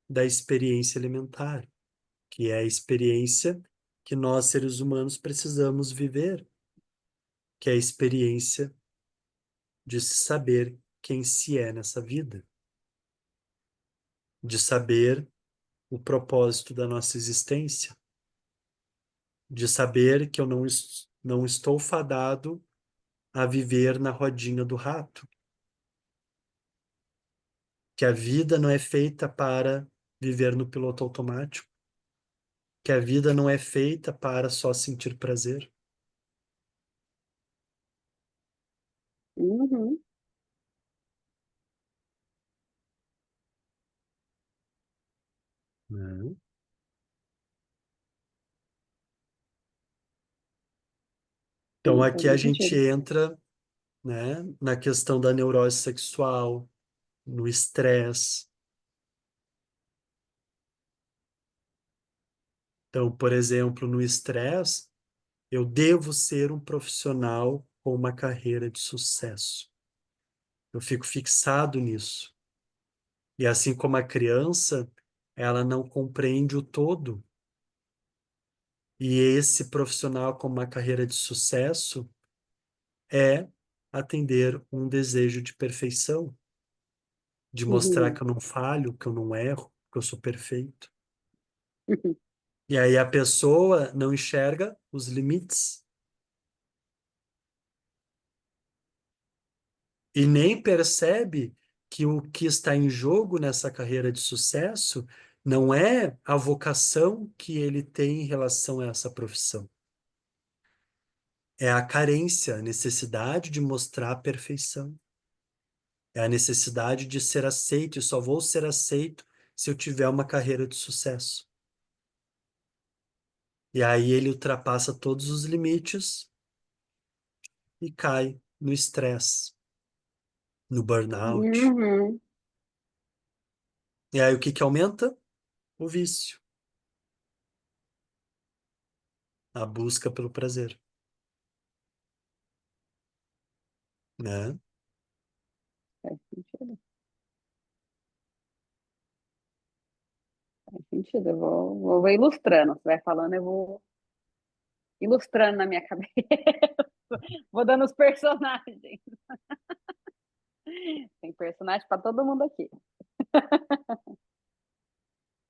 da experiência elementar, que é a experiência que nós, seres humanos, precisamos viver, que é a experiência de saber quem se é nessa vida, de saber o propósito da nossa existência, de saber que eu não estou fadado a viver na rodinha do rato, que a vida não é feita para viver no piloto automático, que a vida não é feita para só sentir prazer. Uhum. Né? Então Sim, faz aqui a muito gente sentido. entra, né, na questão da neurose sexual, no estresse. Então, por exemplo, no estresse, eu devo ser um profissional com uma carreira de sucesso. Eu fico fixado nisso. E assim como a criança, ela não compreende o todo. E esse profissional com uma carreira de sucesso é atender um desejo de perfeição, de mostrar Uhum. que eu não falho, que eu não erro, que eu sou perfeito. Uhum. E aí a pessoa não enxerga os limites e nem percebe que o que está em jogo nessa carreira de sucesso não é a vocação que ele tem em relação a essa profissão. É a carência, a necessidade de mostrar a perfeição. É a necessidade de ser aceito, e só vou ser aceito se eu tiver uma carreira de sucesso. E aí ele ultrapassa todos os limites e cai no estresse, no burnout. Uhum. E aí o que que aumenta? O vício, a busca pelo prazer, né? Faz sentido. Faz sentido. Vou ilustrando. Você vai falando, eu vou ilustrando na minha cabeça. Vou dando os personagens. Tem personagem para todo mundo aqui.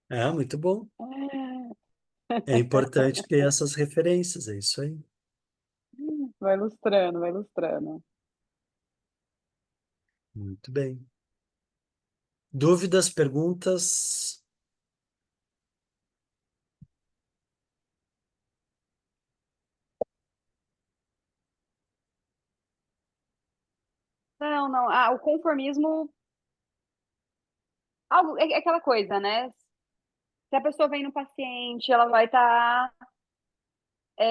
É, muito bom. É importante ter essas referências, é isso aí. Vai ilustrando, vai ilustrando. Muito bem. Dúvidas, perguntas? Não, não. Ah, o conformismo. Algo, é aquela coisa, né? Se a pessoa vem no paciente, ela vai estar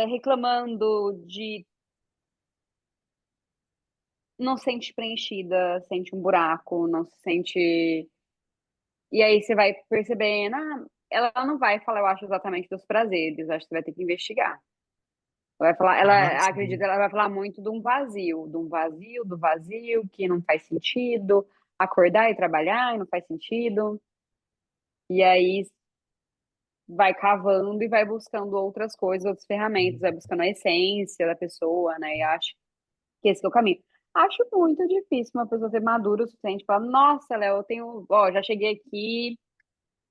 reclamando de não se sente preenchida, sente um buraco, não se sente. E aí você vai percebendo, ela não vai falar, eu acho, exatamente dos prazeres, acho que você vai ter que investigar. Ela vai falar, Ah, ela acredita, sim. ela vai falar muito de um vazio, do vazio, que não faz sentido, acordar e trabalhar e não faz sentido. E aí vai cavando e vai buscando outras coisas, outras ferramentas, vai buscando a essência da pessoa, né? E acho que esse que é o caminho. Acho muito difícil uma pessoa ser madura o suficiente para, nossa, Léo, eu tenho, ó, já cheguei aqui,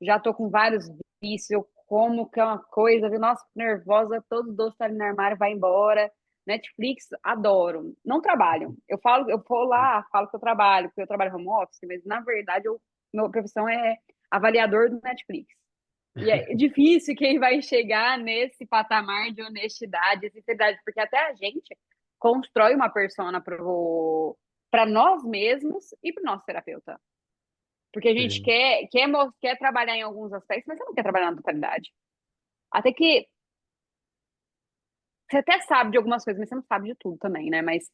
já tô com vários vícios, eu como que é uma coisa, viu? Nossa, fico nervosa, todos os doces estão ali no armário, vai embora. Netflix, adoro. Não trabalho. Eu vou lá, falo que eu trabalho, porque eu trabalho home office, mas na verdade minha profissão é avaliador do Netflix. E é difícil quem vai chegar nesse patamar de honestidade e sinceridade, porque até a gente constrói uma persona para nós mesmos e para o nosso terapeuta. Porque a gente Sim. quer trabalhar em alguns aspectos, mas você não quer trabalhar na totalidade. Até que você até sabe de algumas coisas, mas você não sabe de tudo também, né? Mas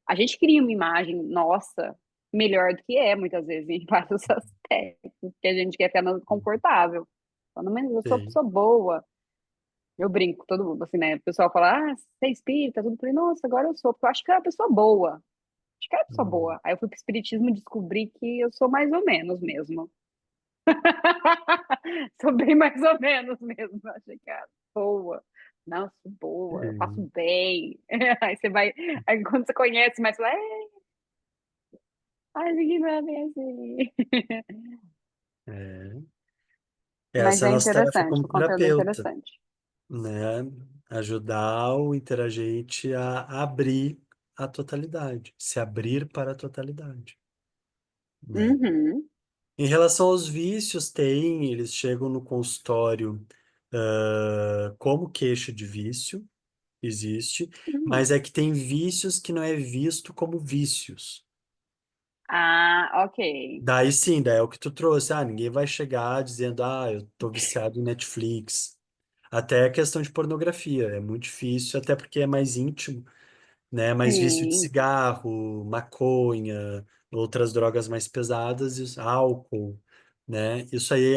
a gente cria uma imagem nossa melhor do que é, muitas vezes, em vários aspectos, que a gente quer ficar confortável. Falando, mas eu sou Sim. pessoa boa. Eu brinco com todo mundo, assim, né? O pessoal fala, você é espírita, tudo. Eu falei, nossa, agora eu sou, porque eu acho que eu era uma pessoa boa. Acho que eu era uma pessoa Hum. boa. Aí eu fui pro espiritismo e descobri que eu sou mais ou menos mesmo. Sou bem mais ou menos mesmo. Achei que era boa. Não, sou boa, eu faço Sim. bem. Aí você vai, aí quando você conhece mais, você vai, ai, ninguém vai bem assim. É. Mas Essa é a é nossa tarefa interessante, como o conteúdo é terapeuta, interessante. né? Ajudar o interagente a abrir a totalidade, se abrir para a totalidade, né? Uhum. Em relação aos vícios, eles chegam no consultório, como queixa de vício, existe, Uhum. mas é que tem vícios que não é visto como vícios. Ah, ok. Daí sim, daí é o que tu trouxe. Ah, ninguém vai chegar dizendo, eu tô viciado em Netflix. Até a questão de pornografia, é muito difícil, até porque é mais íntimo, né? Mais vício de Sim, cigarro, maconha, outras drogas mais pesadas, álcool, né? Isso aí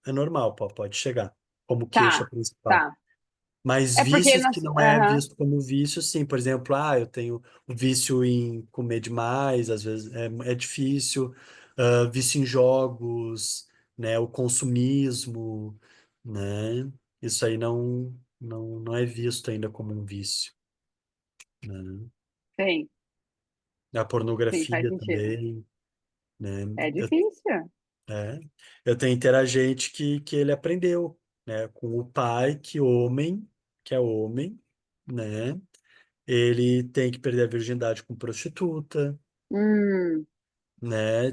é normal, pode chegar como queixa tá, principal. tá. Mas É porque vícios que nós. não é Aham, visto como vício, sim. Por exemplo, eu tenho o vício em comer demais, às vezes é difícil. Vício em jogos, né? O consumismo, né? Isso aí não é visto ainda como um vício, né? sim, A sim, faz pornografia sentido. também, né? É Eu, difícil. é, eu tenho interagente que ele aprendeu, né? Com o pai, que é homem, né? Ele tem que perder a virgindade com prostituta, Hum, né?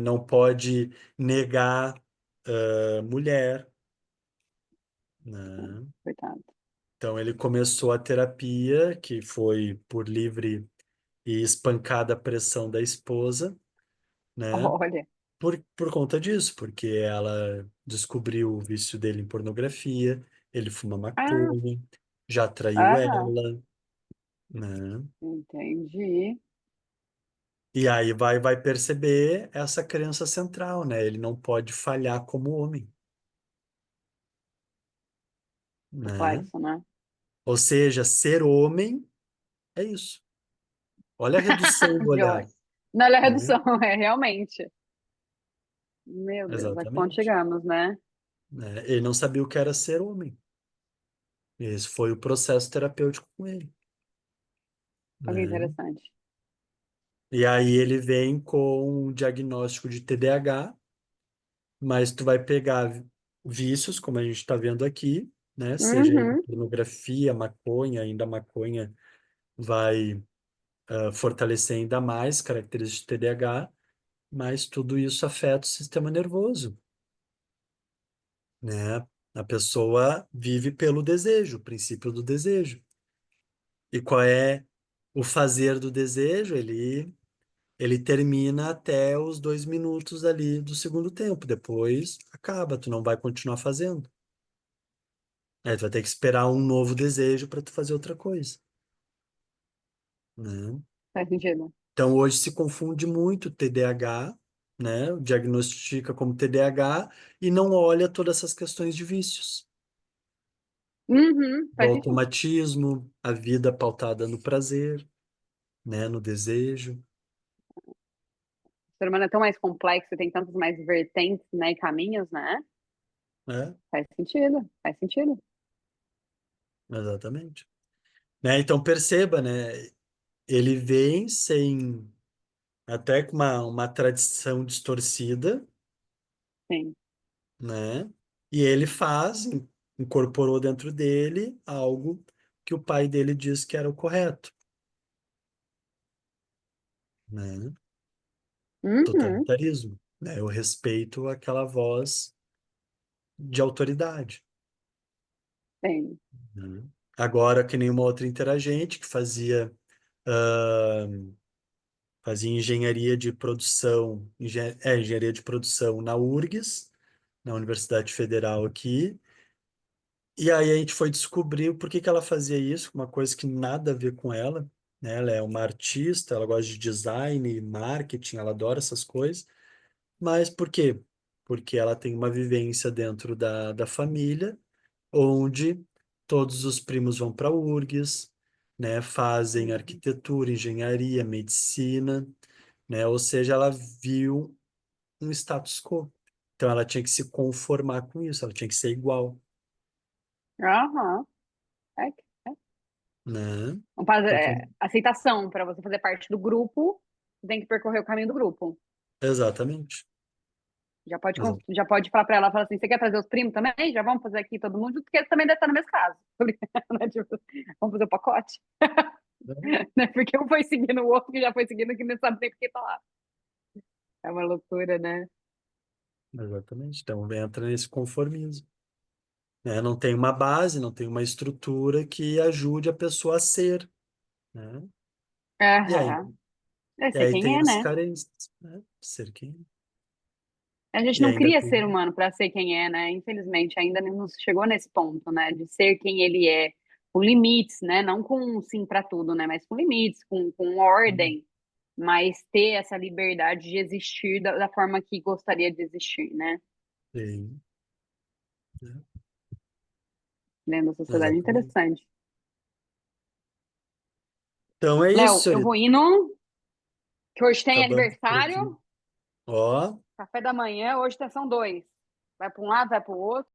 Não pode negar mulher, né? coitado. Então ele começou a terapia, que foi por livre e espancada pressão da esposa, né? Olha. Por conta disso, porque ela descobriu o vício dele em pornografia, ele fuma Ah, maconha, já traiu aham, ela, né? entendi. E aí vai perceber essa crença central, né? Ele não pode falhar como homem, né? Complexo, né? Ou seja, ser homem é isso. Olha a redução do olhar, Joyce. Não, olha a né? redução, é realmente. Meu Deus, a que ponto Exatamente. chegamos, né? Né? Ele não sabia o que era ser homem. Esse foi o processo terapêutico com ele, Olha que né? interessante. E aí ele vem com um diagnóstico de TDAH, mas tu vai pegar vícios, como a gente está vendo aqui, né? Seja ele Uhum, pornografia, maconha, ainda a maconha vai fortalecer ainda mais características de TDAH, mas tudo isso afeta o sistema nervoso, né? A pessoa vive pelo desejo, o princípio do desejo. E qual é o fazer do desejo? Ele termina até os 2 minutos ali do segundo tempo. Depois acaba, tu não vai continuar fazendo. Aí tu vai ter que esperar um novo desejo para tu fazer outra coisa, né? faz sentido. Então, hoje se confunde muito TDAH, né? Diagnostica como TDAH e não olha todas essas questões de vícios. Uhum, Do faz sentido. automatismo, a vida pautada no prazer, né? No desejo. O ser humano é tão mais complexo, tem tantas mais vertentes, né, e caminhos, né? Né? Faz sentido, faz sentido. Exatamente. Né? Então, perceba, né? Ele vem sem, até com uma tradição distorcida, Sim. né? E ele incorporou dentro dele algo que que o pai dele disse que era o correto, né? Uhum. Totalitarismo, né? Eu respeito aquela voz de autoridade, Sim. né? Agora, que nem uma outra interagente que ah, fazia engenharia de produção, engenharia de produção na URGS, na Universidade Federal aqui. E aí a gente foi descobrir o porquê que ela fazia isso, uma coisa que nada a ver com ela, né? Ela é uma artista, ela gosta de design, marketing, ela adora essas coisas. Mas por quê? Porque ela tem uma vivência dentro da família, onde todos os primos vão para a URGS, né? Fazem Uhum. arquitetura, engenharia, medicina, né? Ou seja, ela viu um status quo. Então ela tinha que se conformar com isso, ela tinha que ser igual, Aham. É, né? Porque aceitação para você fazer parte do grupo, você tem que percorrer o caminho do grupo. exatamente. Exato. Já pode falar para ela, fala assim, você quer trazer os primos também? Já vamos fazer aqui todo mundo, porque eles também devem estar no mesmo caso. Tô brincando, né? Tipo, vamos fazer o pacote? Né? Porque um foi seguindo o outro, que já foi seguindo, que não sabe nem por que tá lá. É uma loucura, né? Exatamente. Então entra nesse conformismo, né? Não tem uma base, não tem uma estrutura que ajude a pessoa a ser, né? E aí, Aham. Eu e sei aí quem tem é, as né? carências, né? Ser quem é. A gente E não ainda cria ser tem. humano para ser quem é, né? Infelizmente, ainda não chegou nesse ponto, né? De ser quem ele é, com limites, né? Não com sim para tudo, né? Mas com limites, com ordem, mas ter essa liberdade de existir da forma que gostaria de existir, né? Tem, né? Dentro da sociedade Exatamente. interessante. Então é isso, Léo, eu senhorita. vou indo, que hoje tem Acabamos por aqui. aniversário, Ó. café da manhã, hoje são dois. Vai para um lado, vai para o outro.